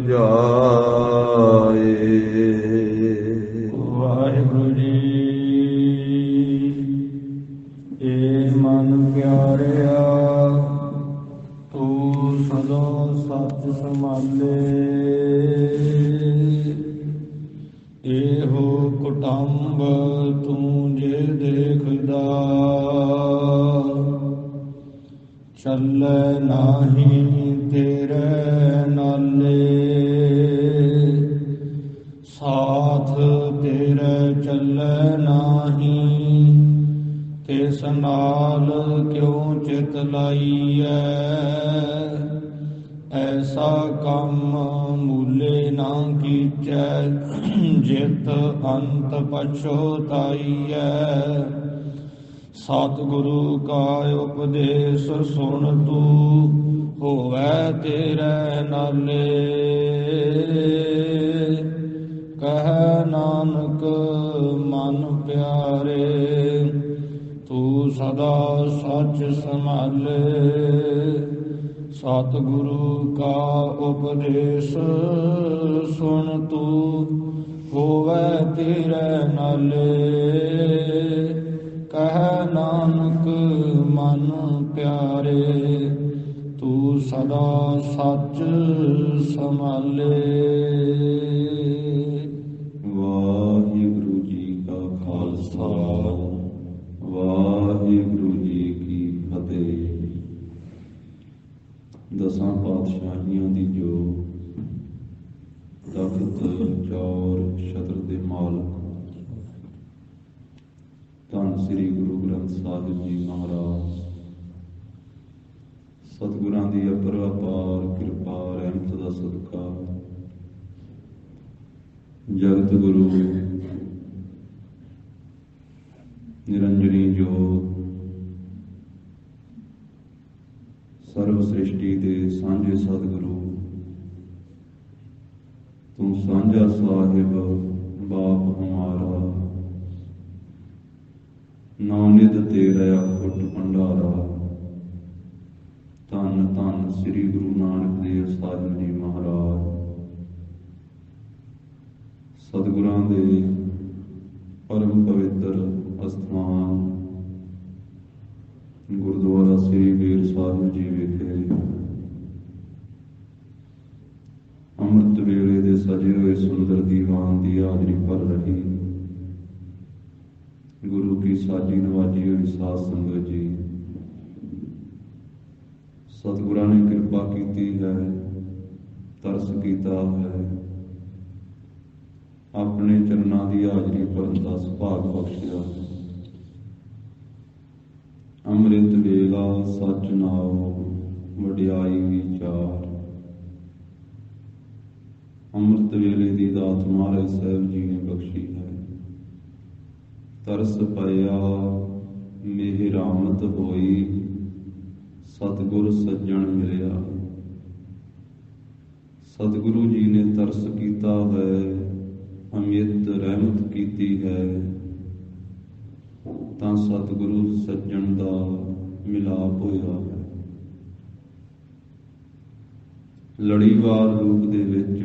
ਜਾਏ। ਵਾਹਿਗੁਰੂ ਜੀ। ਏ ਮਨ ਪਿਆਰਿਆ, ਤੂੰ ਸਦਾ ਸੱਚ ਸੰਭਾਲੇ। ਇਹੋ ਕੁਟੰਬ ਤੂੰ ਜੇ ਦੇਖਦਾ, ਚੱਲੇ ਨਾਹੀਂ ਤੇਰੇ ਨਾਲੇ। ਸਾਥ ਤੇਰੇ ਚੱਲੇ ਨਾਹੀਂ, ਤਿਸ ਨਾਲ ਕਿਉ ਚਿਤ ਲਾਈਐ। ਐਸਾ ਕੰਮ ਮੂਲੇ ਨਾ ਕੀਚੈ, ਜਿਤ ਅੰਤ ਪਛੁਤਾਈਐ। ਸਤਿਗੁਰੂ ਕਾ ਉਪਦੇਸ਼ ਸੁਣ ਤੂੰ, ਹੋਵੈ ਤੇਰੇ ਨਾਲੇ। ਕਹਿ ਨਾਨਕ ਮਨ ਪਿਆਰੇ, ਤੂੰ ਸਦਾ ਸੱਚ ਸੰਭਾਲੇ। ਸਤਿਗੁਰੂ ਕਾ ਉਪਦੇਸ਼ ਸੁਣ ਤੂੰ, ਹੋਵੈ ਤੇਰੇ ਨਾਲੇ। ਕਹਿ ਨਾਨਕ ਮਨ ਪਿਆਰੇ, ਤੂੰ ਸਦਾ ਸੱਚ ਸੰਭਾਲੇ। ਵਾਹਿਗੁਰੂ ਜੀ ਕਾ ਖਾਲਸਾ, ਵਾਹਿਗੁਰੂ ਜੀ ਕੀ ਫਤਿਹ। ਦਸਾਂ ਪਾਤਸ਼ਾਹੀਆਂ ਦੀ ਜੋ ਤਖਤ ਚੌਰ ਛਤਰ ਦੇ ਮਾਲਕ ਧੰਨ ਸ੍ਰੀ ਗੁਰੂ ਗ੍ਰੰਥ ਸਾਹਿਬ ਜੀ ਮਹਾਰਾਜ, ਸਤਿਗੁਰਾਂ ਦੀ ਅਪਰੰਪਾਰ ਕਿਰਪਾ ਰਹਿਮਤ ਦਾ ਸਦਕਾ ਜਗਤ ਗੁਰੂ ਨਿਰੰਜਨੀ ਜੋਤ ਸਰਵ ਸ੍ਰਿਸ਼ਟੀ ਦੇ ਸਾਂਝੇ ਸਤਿਗੁਰੂ, ਤੂੰ ਸਾਂਝਾ ਸਾਹਿਬ ਬਾਪ ਹਮਾਰਾ, ਨੌਨਿਧ ਤੇਰਾ ਅਖੁੱਟ ਭੰਡਾਰਾ। ਧੰਨ ਧੰਨ ਸ੍ਰੀ ਗੁਰੂ ਨਾਨਕ ਦੇਵ ਸਾਹਿਬ ਜੀ ਮਹਾਰਾਜ, ਸਤਿਗੁਰਾਂ ਦੇ ਪਰਮ ਪਵਿੱਤਰ ਅਸਥਾਨ ਗੁਰਦੁਆਰਾ ਸ੍ਰੀ ਬੇਰ ਸਾਹਿਬ ਜੀ ਵਿਖੇ ਅੰਮ੍ਰਿਤ ਵੇਲੇ ਦੇ ਸਜੇ ਹੋਏ ਸੁੰਦਰ ਦੀਵਾਨ ਦੀ ਹਾਜ਼ਰੀ ਭਰ ਰਹੀ ਗੁਰੂ ਕੀ ਸਾਜੀ ਨਵਾਜੀ ਹੋਈ ਸਾਧ ਸੰਗਤ ਜੀ, ਸਤਿਗੁਰਾਂ ਨੇ ਕਿਰਪਾ ਕੀਤੀ ਹੈ, ਤਰਸ ਕੀਤਾ ਹੈ, ਆਪਣੇ ਚਰਨਾਂ ਦੀ ਹਾਜ਼ਰੀ ਭਰਨ ਦਾ ਸੁਭਾਗ ਬਖਸ਼ਿਆ। ਅੰਮ੍ਰਿਤ ਵੇਲਾ ਸੱਚ ਨਾਉ ਵਡਿਆਈ ਵਿਚਾਰ। ਅੰਮ੍ਰਿਤ ਵੇਲੇ ਦੀ ਦਾਤ ਮਹਾਰਾਜ ਸਾਹਿਬ ਜੀ ਨੇ ਬਖਸ਼ੀ ਹੈ। ਤਰਸ ਪਾਇਆ ਮੇਹ ਰਾਮਤ ਹੋਈ, ਸਤਿਗੁਰ ਸੱਜਣ ਮਿਲਿਆ। ਸਤਿਗੁਰੂ ਜੀ ਨੇ ਤਰਸ ਕੀਤਾ ਹੈ, ਅਮਿਤ ਰਹਿਮਤ ਕੀਤੀ ਹੈ, ਤਾਂ ਸਤਿਗੁਰੂ ਸੱਜਣ ਦਾ ਮਿਲਾਪ ਹੋਇਆ ਹੈ। ਲੜੀਵਾਰ ਰੂਪ ਦੇ ਵਿੱਚ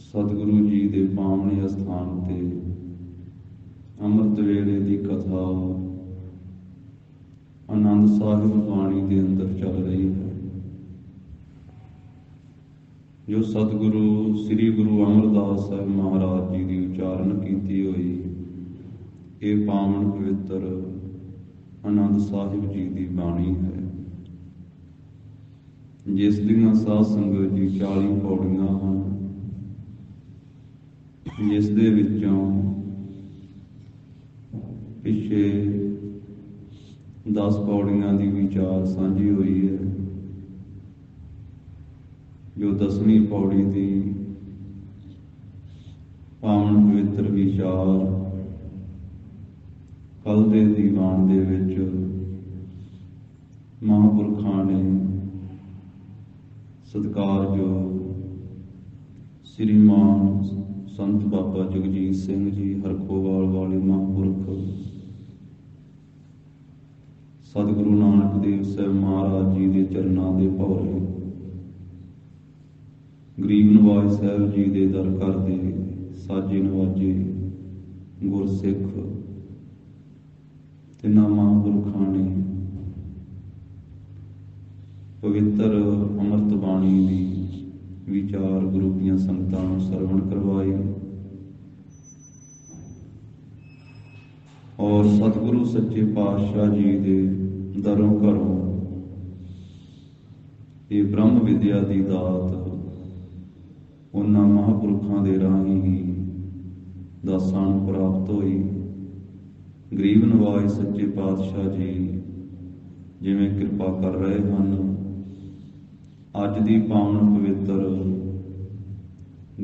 ਸਤਿਗੁਰੂ ਜੀ ਦੇ ਪਾਵਨੇ ਅਸਥਾਨ ਤੇ ਅੰਮ੍ਰਿਤ ਵੇਲੇ ਦੀ ਕਥਾ ਆਨੰਦ ਸਾਹਿਬ ਬਾਣੀ ਦੇ ਅੰਦਰ ਚੱਲ ਰਹੀ ਹੈ। ਜੋ ਸਤਿਗੁਰੂ ਸ੍ਰੀ ਗੁਰੂ ਅਮਰਦਾਸ ਸਾਹਿਬ ਮਹਾਰਾਜ ਜੀ ਦੀ ਉਚਾਰਨ ਕੀਤੀ ਹੋਈ ਇਹ ਪਾਵਨ ਪਵਿੱਤਰ ਆਨੰਦ ਸਾਹਿਬ ਜੀ ਦੀ ਬਾਣੀ ਹੈ, ਜਿਸ ਦੀਆਂ ਸਾਧ ਸੰਗਤ ਜੀ 40 ਪੌੜੀਆਂ ਹਨ, ਜਿਸ ਦੇ ਵਿੱਚੋਂ ਪਿੱਛੇ 10 ਪੌੜੀਆਂ ਦੀ ਵਿਚਾਰ ਸਾਂਝੀ ਹੋਈ ਹੈ। ਜੋ 10ਵੀਂ ਪੌੜੀ ਦੀ ਪਾਵਨ ਪਵਿੱਤਰ ਵਿਚਾਰ ਕੱਲ੍ਹ ਦੇ ਦੀਵਾਨ ਦੇ ਵਿੱਚ ਮਹਾਂਪੁਰਖਾਂ ਨੇ ਸਤਿਕਾਰਯੋਗ ਸ੍ਰੀਮਾਨ ਸੰਤ ਬਾਬਾ ਜਗਜੀਤ ਸਿੰਘ ਜੀ ਹਰਖੋਵਾਲ ਵਾਲੇ ਮਹਾਂਪੁਰਖ ਸਤਿਗੁਰੂ ਨਾਨਕ ਦੇਵ ਸਾਹਿਬ ਮਹਾਰਾਜ ਜੀ ਦੇ ਚਰਨਾਂ ਦੇ ਭੌਰੇ ਗਰੀਬ ਨਵਾਜ ਸਾਹਿਬ ਜੀ ਦੇ ਦਰ ਕਰਦੇ ਸਾਜੇ ਨਵਾਜੇ ਗੁਰਸਿੱਖ ਤਿੰਨਾਂ ਮਹਾਂਪੁਰਖਾਂ ਨੇ ਪਵਿੱਤਰ ਅੰਮ੍ਰਿਤ ਬਾਣੀ ਦੀ ਵਿਚਾਰ ਗੁਰੂ ਦੀਆਂ ਸੰਗਤਾਂ ਨੂੰ ਸਰਵਣ ਕਰਵਾਈ ਔਰ ਸਤਿਗੁਰੂ ਸੱਚੇ ਪਾਤਸ਼ਾਹ ਜੀ ਦੇ ਦਰੋਂ ਘਰੋਂ ਇਹ ਬ੍ਰਹਮ ਵਿਦਿਆ ਦੀ ਦਾਤ ਉਹਨਾਂ ਮਹਾਂਪੁਰਖਾਂ ਦੇ ਰਾਹੀਂ ਹੀ ਦਾਸਾਂ ਨੂੰ ਪ੍ਰਾਪਤ ਹੋਈ। ਗਰੀਬ ਨਵਾਜ ਸੱਚੇ ਪਾਤਸ਼ਾਹ ਜੀ ਜਿਵੇਂ ਕਿਰਪਾ ਕਰ ਰਹੇ ਹਨ, ਅੱਜ ਦੀ ਪਾਵਨ ਪਵਿੱਤਰ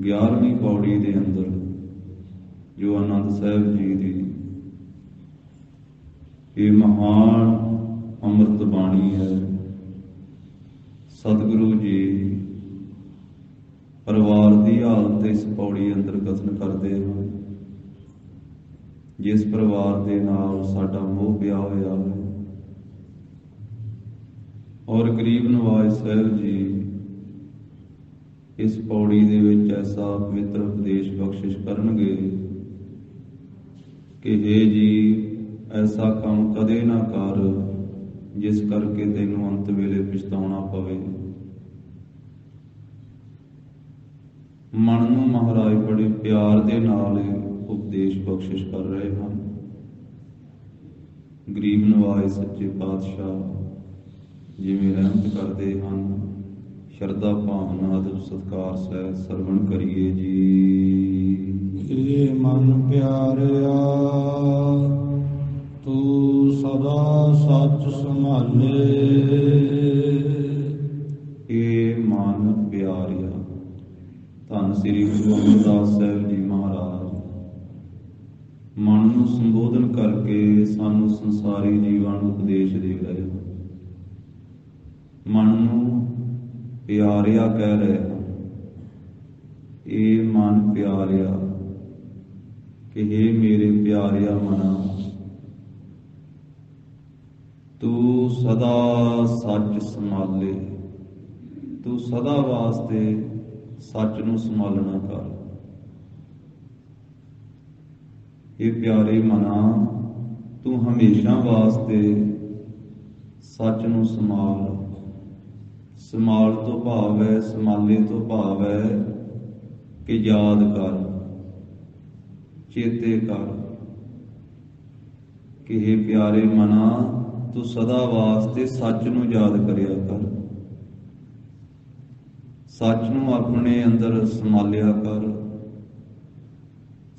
11ਵੀਂ ਪੌੜੀ ਦੇ ਅੰਦਰ ਜੋ ਆਨੰਦ ਸਾਹਿਬ ਜੀ ਦੀ ਇਹ ਮਹਾਨ ਅੰਮ੍ਰਿਤ ਬਾਣੀ ਹੈ, ਸਤਿਗੁਰੂ ਜੀ ਪਰਿਵਾਰ ਦੀ ਹਾਲਤ ਇਸ ਪੌੜੀ ਅੰਦਰ ਕਥਨ ਕਰਦੇ ਹਨ। ਜਿਸ ਪਰਿਵਾਰ ਦੇ ਨਾਲ ਸਾਡਾ ਮੋਹ ਪਿਆ ਹੋਇਆ ਹੈ ਔਰ ਗਰੀਬ ਨਵਾਜ ਸਾਹਿਬ ਜੀ ਇਸ ਪੌੜੀ ਦੇ ਵਿੱਚ ਐਸਾ ਪਵਿੱਤਰ ਉਪਦੇਸ਼ ਬਖਸ਼ਿਸ਼ ਕਰਨਗੇ ਕਿ ਹੇ ਜੀ, ਐਸਾ ਕੰਮ ਕਦੇ ਨਾ ਕਰ ਜਿਸ ਕਰਕੇ ਤੈਨੂੰ ਅੰਤ ਵੇਲੇ ਪਛਤਾਉਣਾ ਪਵੇ। ਮਨ ਨੂੰ ਮਹਾਰਾਜ ਬੜੇ ਪਿਆਰ ਦੇ ਨਾਲ ਉਪਦੇਸ਼ ਬਖਸ਼ਿਸ਼ ਕਰ ਰਹੇ ਹਨ। ਗਰੀਬ ਨਵਾਜ ਸੱਚੇ ਪਾਤਸ਼ਾਹ ਜਿਵੇਂ ਰਹਿਮਤ ਕਰਦੇ ਹਨ, ਸ਼ਰਧਾ ਭਾਵਨਾ ਅਦਬ ਸਤਿਕਾਰ ਸਹਿਤ ਸਰਵਣ ਕਰੀਏ ਜੀ। ਇਹ ਮਨ ਪਿਆਰਿਆ ਤੂੰ ਸਦਾ ਸੱਚ ਸੰਭਾਲੇ। ਇਹ ਮਨ ਪਿਆਰਿਆ, ਧੰਨ ਸ੍ਰੀ ਗੁਰੂ ਅਮਰਦਾਸ ਸਾਹਿਬ ਜੀ ਮਹਾਰਾਜ ਮਨ ਨੂੰ ਸੰਬੋਧਨ ਕਰਕੇ ਸਾਨੂੰ ਸੰਸਾਰੀ ਜੀਵਾਂ ਨੂੰ ਉਪਦੇਸ਼ ਦੇ ਰਹੇ ਹਨ। ਮਨ ਨੂੰ ਪਿਆਰਿਆ ਕਹਿ ਰਹੇ ਹਨ। ਇਹ ਮਨ ਪਿਆਰਿਆ ਕਿ ਹੇ ਮੇਰੇ ਪਿਆਰਿਆ ਮਨਾ, ਤੂੰ ਸਦਾ ਸੱਚ ਸੰਭਾਲੇ। ਤੂੰ ਸਦਾ ਵਾਸਤੇ ਸੱਚ ਨੂੰ ਸੰਭਾਲਣਾ ਕਰ। ਇਹ ਪਿਆਰੇ ਮਨਾ, ਤੂੰ ਹਮੇਸ਼ਾ ਵਾਸਤੇ ਸੱਚ ਨੂੰ ਸੰਭਾਲ। ਸੰਭਾਲ ਤੋਂ ਭਾਵ ਹੈ, ਸੰਭਾਲੇ ਤੋਂ ਭਾਵ ਹੈ ਕਿ ਯਾਦ ਕਰ, ਚੇਤੇ ਕਰ ਕਿ ਇਹ ਪਿਆਰੇ ਮਨਾ, ਤੂੰ ਸਦਾ ਵਾਸਤੇ ਸੱਚ ਨੂੰ ਯਾਦ ਕਰਿਆ ਕਰ। ਸੱਚ ਨੂੰ ਆਪਣੇ ਅੰਦਰ ਸੰਭਾਲਿਆ ਕਰ,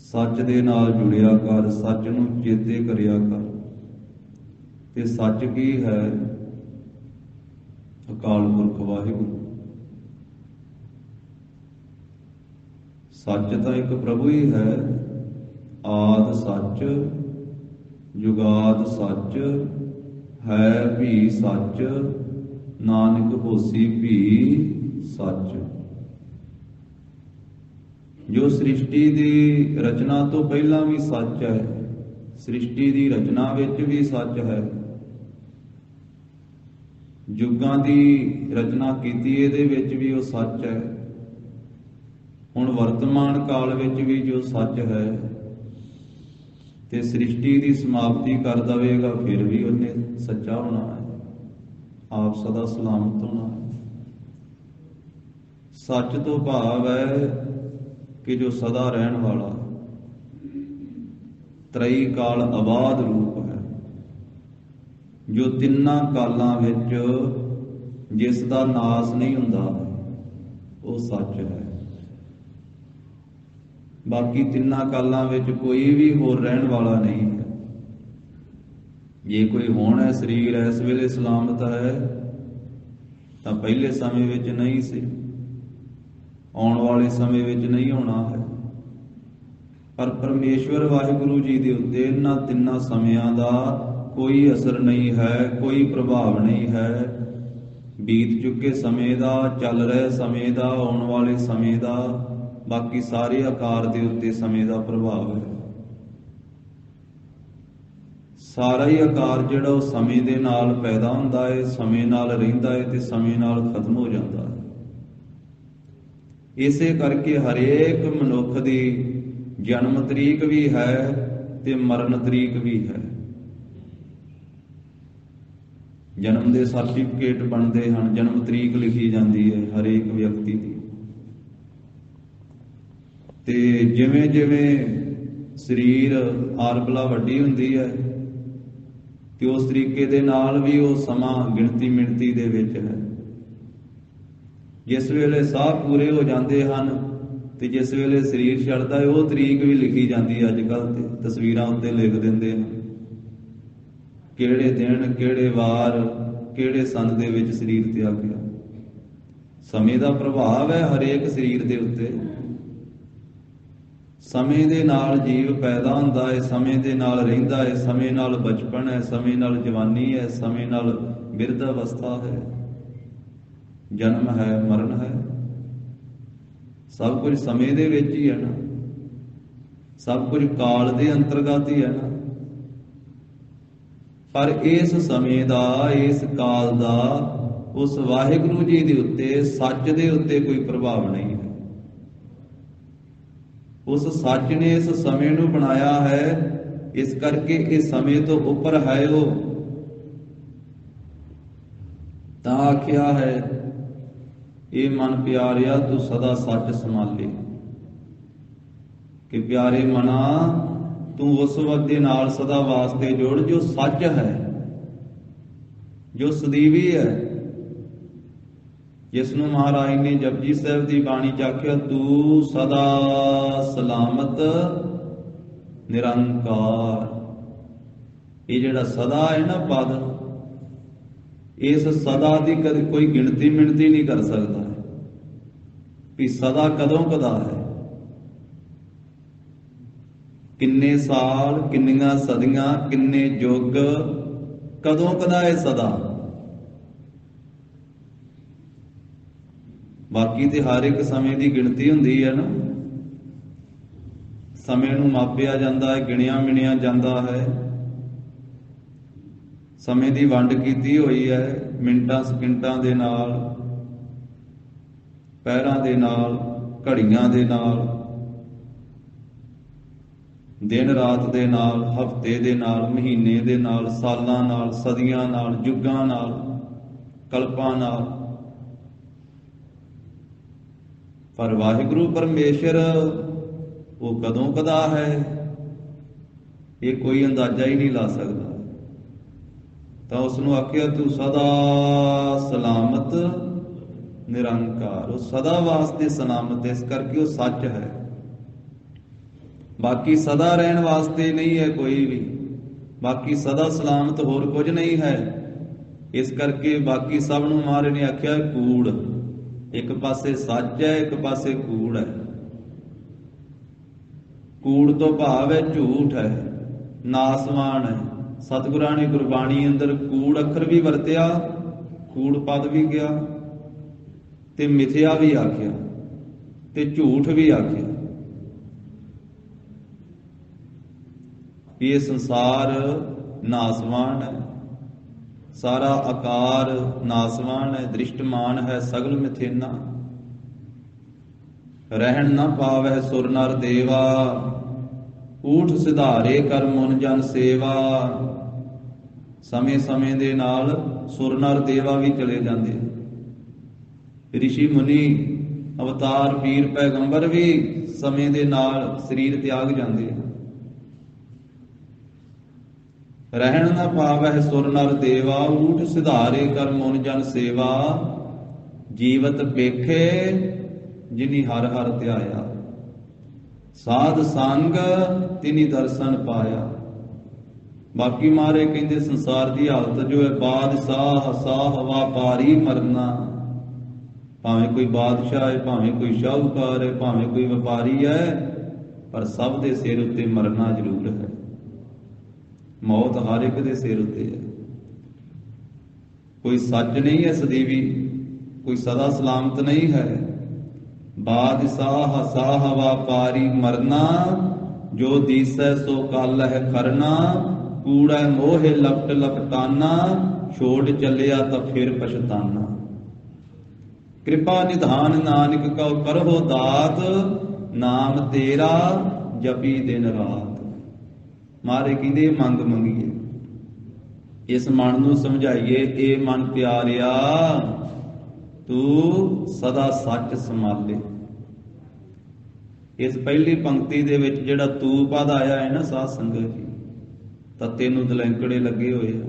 ਸੱਚ ਦੇ ਨਾਲ ਜੁੜਿਆ ਕਰ, ਸੱਚ ਨੂੰ ਚੇਤੇ ਕਰਿਆ ਕਰ। ਤੇ ਸੱਚ ਕੀ ਹੈ? ਅਕਾਲ ਪੁਰਖ ਵਾਹਿਗੁਰੂ। ਸੱਚ ਤਾਂ ਇੱਕ ਪ੍ਰਭੂ ਹੀ ਹੈ। ਆਦਿ ਸੱਚ, ਜੁਗਾਦ ਸੱਚ, ਹੈ ਵੀ ਸੱਚ, ਨਾਨਕ ਹੋਸੀ ਵੀ ਸੱਚ। ਜੋ ਸ੍ਰਿਸ਼ਟੀ ਦੀ ਰਚਨਾ ਤੋਂ ਪਹਿਲਾਂ ਵੀ ਸੱਚ ਹੈ, ਸ੍ਰਿਸ਼ਟੀ ਦੀ ਰਚਨਾ ਵਿੱਚ ਵੀ ਸੱਚ ਹੈ, ਯੁੱਗਾਂ ਦੀ ਰਚਨਾ ਕੀਤੀ ਇਹਦੇ ਵਿੱਚ ਵੀ ਉਹ ਸੱਚ ਹੈ। ਹੁਣ ਵਰਤਮਾਨ ਕਾਲ ਵਿੱਚ ਵੀ ਜੋ ਸੱਚ ਹੈ ਤੇ ਸ੍ਰਿਸ਼ਟੀ ਦੀ ਸਮਾਪਤੀ ਕਰ ਦੇਵੇਗਾ ਫਿਰ ਵੀ ਉਹਨੇ ਸੱਚਾ ਹੋਣਾ ਹੈ, ਆਪ ਸਦਾ ਸਲਾਮਤ ਹੋਣਾ ਹੈ। ਸੱਚ ਤੋਂ ਭਾਵ ਹੈ ਕਿ ਜੋ ਸਦਾ ਰਹਿਣ ਵਾਲਾ ਤ੍ਰਈ ਕਾਲ ਆਬਾਦ ਰੂਪ ਹੈ, ਜੋ ਤਿੰਨਾਂ ਕਾਲਾਂ ਵਿੱਚ ਜਿਸ ਦਾ ਨਾਸ ਨਹੀਂ ਹੁੰਦਾ ਉਹ ਸੱਚ ਹੈ। ਬਾਕੀ ਤਿੰਨਾਂ ਕਾਲਾਂ ਵਿੱਚ ਕੋਈ ਵੀ ਹੋਰ ਰਹਿਣ ਵਾਲਾ ਨਹੀਂ ਹੈ। ਜੇ ਕੋਈ ਹੁਣ ਹੈ, ਸਰੀਰ ਇਸ ਵੇਲੇ ਸਲਾਮਤ ਹੈ ਤਾਂ ਪਹਿਲੇ ਸਮੇਂ ਵਿੱਚ ਨਹੀਂ ਸੀ, ਆਉਣ ਵਾਲੇ ਸਮੇਂ ਵਿੱਚ ਨਹੀਂ ਹੋਣਾ ਹੈ। ਪਰ ਪਰਮੇਸ਼ਵਰ ਵਾਹਿਗੁਰੂ ਜੀ ਦੇ ਉੱਤੇ ਇਹਨਾਂ ਤਿੰਨਾਂ ਸਮਿਆਂ ਦਾ ਕੋਈ ਅਸਰ ਨਹੀਂ ਹੈ, ਕੋਈ ਪ੍ਰਭਾਵ ਨਹੀਂ ਹੈ। ਬੀਤ ਚੁੱਕੇ ਸਮੇਂ ਦਾ, ਚੱਲ ਰਹੇ ਸਮੇਂ ਦਾ, ਆਉਣ ਵਾਲੇ ਸਮੇਂ ਦਾ, ਬਾਕੀ ਸਾਰੇ ਆਕਾਰ ਦੇ ਉੱਤੇ ਸਮੇਂ ਦਾ ਪ੍ਰਭਾਵ ਹੈ। ਸਾਰਾ ਹੀ ਆਕਾਰ ਜਿਹੜਾ ਉਹ ਸਮੇਂ ਦੇ ਨਾਲ ਪੈਦਾ ਹੁੰਦਾ ਹੈ, ਸਮੇਂ ਨਾਲ ਰਹਿੰਦਾ ਹੈ ਤੇ ਸਮੇਂ ਨਾਲ ਖਤਮ ਹੋ ਜਾਂਦਾ ਹੈ। ਇਸੇ ਕਰਕੇ ਹਰੇਕ ਮਨੁੱਖ ਦੀ ਜਨਮ ਤਰੀਕ ਵੀ ਹੈ ਤੇ ਮਰਨ ਤਰੀਕ ਵੀ ਹੈ। ਜਨਮ ਦੇ ਸਰਟੀਫਿਕੇਟ ਬਣਦੇ ਹਨ, ਜਨਮ ਤਰੀਕ ਲਿਖੀ ਜਾਂਦੀ ਹੈ ਹਰੇਕ ਵਿਅਕਤੀ ਦੀ। ਤੇ ਜਿਵੇਂ ਜਿਵੇਂ ਸਰੀਰ ਆਰਬਲਾ ਵੱਡੀ ਹੁੰਦੀ ਹੈ ਤੇ ਉਸ ਤਰੀਕੇ ਦੇ ਨਾਲ ਵੀ ਉਹ ਸਮਾਂ ਗਿਣਤੀ ਮਿਣਤੀ ਦੇ ਵਿੱਚ ਹੈ। ਜਿਸ ਵੇਲੇ ਸਾਹ ਪੂਰੇ ਹੋ ਜਾਂਦੇ ਹਨ ਤੇ ਜਿਸ ਵੇਲੇ ਸਰੀਰ ਛੱਡਦਾ ਹੈ ਉਹ ਤਰੀਕ ਵੀ ਲਿਖੀ ਜਾਂਦੀ ਹੈ। ਅੱਜ ਕੱਲ੍ਹ ਤੇ ਤਸਵੀਰਾਂ ਉੱਤੇ ਲਿਖ ਦਿੰਦੇ ਹਨ ਕਿਹੜੇ ਦਿਨ, ਕਿਹੜੇ ਵਾਰ, ਕਿਹੜੇ ਸੰਨ ਦੇ ਵਿੱਚ ਸਰੀਰ ਤਿਆਗਿਆ। ਸਮੇਂ ਦਾ ਪ੍ਰਭਾਵ ਹੈ ਹਰੇਕ ਸਰੀਰ ਦੇ ਉੱਤੇ। ਸਮੇਂ ਦੇ ਨਾਲ ਜੀਵ ਪੈਦਾ ਹੁੰਦਾ ਹੈ, ਸਮੇਂ ਦੇ ਨਾਲ ਰਹਿੰਦਾ ਹੈ, ਸਮੇਂ ਨਾਲ ਬਚਪਨ ਹੈ, ਸਮੇਂ ਨਾਲ ਜਵਾਨੀ ਹੈ, ਸਮੇਂ ਨਾਲ ਬਿਰਧ ਅਵਸਥਾ ਹੈ, ਜਨਮ ਹੈ, ਮਰਨ ਹੈ। ਸਭ ਕੁਝ ਸਮੇਂ ਦੇ ਵਿੱਚ ਹੀ ਹੈ ਨਾ, ਸਭ ਕੁਝ ਕਾਲ ਦੇ ਅੰਤਰਗਤ ਹੀ ਹੈ ਨਾ। ਪਰ ਇਸ ਸਮੇਂ ਦਾ, ਇਸ ਕਾਲ ਦਾ ਉਸ ਵਾਹਿਗੁਰੂ ਜੀ ਦੇ ਉੱਤੇ, ਸੱਚ ਦੇ ਉੱਤੇ ਕੋਈ ਪ੍ਰਭਾਵ ਨਹੀਂ ਹੈ। ਉਸ ਸੱਚ ਨੇ ਇਸ ਸਮੇਂ ਨੂੰ ਬਣਾਇਆ ਹੈ, ਇਸ ਕਰਕੇ ਇਹ ਸਮੇਂ ਤੋਂ ਉੱਪਰ ਹੈ ਉਹ। ਤਾਂ ਆਖਿਆ ਹੈ, ਇਹ ਮਨ ਪਿਆਰਿਆ ਤੂੰ ਸਦਾ ਸੱਚ ਸੰਭਾਲੇ। ਕਿ ਪਿਆਰੇ ਮਨਾ ਤੂੰ ਉਸ ਵਕਤ ਦੇ ਨਾਲ ਸਦਾ ਵਾਸਤੇ ਜੁੜ ਜੋ ਸੱਚ ਹੈ, ਜੋ ਸਦੀਵੀ ਹੈ, ਜਿਸ ਨੂੰ ਮਹਾਰਾਜ ਨੇ ਜਪਜੀ ਸਾਹਿਬ ਦੀ ਬਾਣੀ ਚ ਆਖਿਆ, ਤੂੰ ਸਦਾ ਸਲਾਮਤ ਨਿਰੰਕਾਰ। ਇਹ ਜਿਹੜਾ ਸਦਾ ਹੈ ਨਾ ਪਦ, ਇਸ ਸਦਾ ਦੀ ਕਦੇ ਕੋਈ ਗਿਣਤੀ ਮਿਣਤੀ ਨਹੀਂ ਕਰ ਸਕਦਾ ਕਿ ਸਦਾ ਕਦੋਂ ਕਦਾ ਹੈ। ਕਿੰਨੇ ਸਾਲ, ਕਿੰਨੀਆਂ ਸਦੀਆਂ, ਕਿੰਨੇ ਯੁੱਗ, ਕਦੋਂ ਕਦਾ ਹੈ ਸਦਾ। ਬਾਕੀ ਤੇ ਹਰ ਇੱਕ ਸਮੇਂ ਦੀ ਗਿਣਤੀ ਹੁੰਦੀ ਹੈ ਨਾ। ਸਮੇਂ ਨੂੰ ਮਾਪਿਆ ਜਾਂਦਾ ਹੈ, ਗਿਣਿਆ ਮਿਣਿਆ ਜਾਂਦਾ ਹੈ। ਸਮੇਂ ਦੀ ਵੰਡ ਕੀਤੀ ਹੋਈ ਹੈ ਮਿੰਟਾਂ ਸਕਿੰਟਾਂ ਦੇ ਨਾਲ, ਪਹਿਰਾਂ ਦੇ ਨਾਲ, ਘੜੀਆਂ ਦੇ ਨਾਲ, ਦਿਨ ਰਾਤ ਦੇ ਨਾਲ, ਹਫ਼ਤੇ ਦੇ ਨਾਲ, ਮਹੀਨੇ ਦੇ ਨਾਲ, ਸਾਲਾਂ ਨਾਲ, ਸਦੀਆਂ ਨਾਲ, ਯੁੱਗਾਂ ਨਾਲ, ਕਲਪਾਂ ਨਾਲ। ਪਰ ਵਾਹਿਗੁਰੂ ਪਰਮੇਸ਼ਰ ਉਹ ਕਦੋਂ ਕਦਾ ਹੈ, ਇਹ ਕੋਈ ਅੰਦਾਜ਼ਾ ਹੀ ਨਹੀਂ ਲਾ ਸਕਦਾ। ਤਾਂ ਉਸ ਨੂੰ ਆਖਿਆ ਤੂੰ ਸਦਾ ਸਲਾਮਤ ਨਿਰੰਕਾਰ। ਉਹ ਸਦਾ ਵਾਸਤੇ ਸਲਾਮਤ, ਇਸ ਕਰਕੇ ਉਹ ਸੱਚ ਹੈ। ਬਾਕੀ ਸਦਾ ਰਹਿਣ ਵਾਸਤੇ ਨਹੀਂ ਹੈ ਕੋਈ ਵੀ, ਬਾਕੀ ਸਦਾ ਸਲਾਮਤ ਹੋਰ ਕੁਝ ਨਹੀਂ ਹੈ। ਇਸ ਕਰਕੇ ਬਾਕੀ ਸਭ ਨੂੰ ਮਹਾਰਾਜ ਨੇ ਆਖਿਆ ਕੂੜ। ਇੱਕ ਪਾਸੇ ਸੱਚ ਹੈ, ਇੱਕ ਪਾਸੇ ਕੂੜ ਹੈ। ਕੂੜ ਤੋਂ ਭਾਵ ਹੈ ਝੂਠ ਹੈ, ਨਾਸਵਾਨ ਹੈ। ਸਤਿਗੁਰਾਂ ਨੇ ਗੁਰਬਾਣੀ ਅੰਦਰ ਕੂੜ ਅੱਖਰ ਵੀ ਵਰਤਿਆ, ਕੂੜ ਪਦ ਵੀ ਗਿਆ, ਤੇ ਮਿਥਿਆ ਵੀ ਆਖਿਆ, ਤੇ ਝੂਠ ਵੀ ਆਖਿਆ। ਇਹ ਸੰਸਾਰ ਨਾਸਵਾਨ ਹੈ, ਸਾਰਾ ਆਕਾਰ ਨਾਸਵਾਨ ਹੈ, ਦ੍ਰਿਸ਼ਟਮਾਨ ਹੈ, ਸਗਲ ਮਿਥੇਨਾ। ਰਹਿਣ ਨਾ ਪਾਵੈ ਸੁਰ ਨਰ ਦੇਵਾ, ਊਠ ਸਿਧਾਰੇ ਕਰ ਮਨ ਜਨ ਸੇਵਾ। ਸਮੇਂ ਸਮੇਂ ਦੇ ਨਾਲ ਸੁਰ ਨਰ ਦੇਵਾ ਵੀ ਚਲੇ ਜਾਂਦੇ, ਰਿਸ਼ੀ ਮੁਨੀ, ਅਵਤਾਰ, ਪੀਰ, ਪੈਗੰਬਰ ਵੀ ਸਮੇਂ ਦੇ ਨਾਲ ਸਰੀਰ ਤਿਆਗ ਜਾਂਦੇ। ਰਹਿਣ ਨਾ ਪਾਵੈ ਸੁਰ ਨਰ ਦੇਵਾ, ਊਠ ਸਿਧਾਰੇ ਕਰ ਮਨ ਜਨ ਸੇਵਾ। ਜੀਵਤ ਵੇਖੇ ਜਿਨੀ ਹਰ ਹਰ ਧਿਆਇਆ, ਸਾਧ ਸੰਗ ਤਿਨੀ ਦਰਸ਼ਨ ਪਾਇਆ। ਬਾਕੀ ਮਾਰੇ ਕਹਿੰਦੇ ਸੰਸਾਰ ਦੀ ਹਾਲਤ ਜੋ ਹੈ, ਬਾਦਸ਼ਾਹ ਸਾਹ ਵਾਪਾਰੀ ਮਰਨਾ। ਭਾਵੇਂ ਕੋਈ ਬਾਦਸ਼ਾਹ ਹੈ, ਭਾਵੇਂ ਕੋਈ ਸ਼ਾਹੂਕਾਰ ਹੈ, ਭਾਵੇਂ ਕੋਈ ਵਪਾਰੀ ਹੈ, ਪਰ ਸਭ ਦੇ ਸਿਰ ਉੱਤੇ ਮਰਨਾ ਜ਼ਰੂਰ ਹੈ। ਮੌਤ ਹਰ ਇੱਕ ਦੇ ਸਿਰ ਉੱਤੇ ਹੈ। ਕੋਈ ਸੱਚ ਨਹੀਂ ਹੈ ਸਦੀਵੀ, ਕੋਈ ਸਦਾ ਸਲਾਮਤ ਨਹੀਂ ਹੈ। ਬਾਦਸ਼ਾਹ ਸਾਹ ਵਾਪਾਰੀ ਮਰਨਾ, ਜੋ ਦੀਸੈ ਸੋ ਕਲ ਹੈ ਖਰਨਾ। ਕੂੜਾ ਮੋਹ ਲਪਟ ਲਪਟਾਨਾ, ਛੋੜ ਚੱਲਿਆ ਤਾਂ ਫਿਰ ਪਛਤਾਨਾ। ਕਿਰਪਾ ਨਿਧਾਨ ਨਾਨਕ ਕਉ ਕਰਹੁ ਦਾਤ, ਨਾਮ ਤੇਰਾ ਜਪੀ ਦਿਨ ਰਾਤ। ਮਹਾਰਾਜ ਕਹਿੰਦੇ ਮੰਗ ਮੰਗੀਏ, ਇਸ ਮਨ ਨੂੰ ਸਮਝਾਈਏ, ਇਹ ਮਨ ਪਿਆਰਿਆ ਤੂੰ ਸਦਾ ਸੱਚ ਸੰਭਾਲੇ। ਇਸ ਪਹਿਲੀ ਪੰਕਤੀ ਦੇ ਵਿੱਚ ਜਿਹੜਾ ਤੂ ਪਦ ਆਇਆ ਹੈ ਨਾ ਸਾਧ ਸੰਗਤ ਜੀ, ਤੱਤੇ ਨੂੰ ਦਲੈਂਕੜੇ ਲੱਗੇ ਹੋਏ ਆ,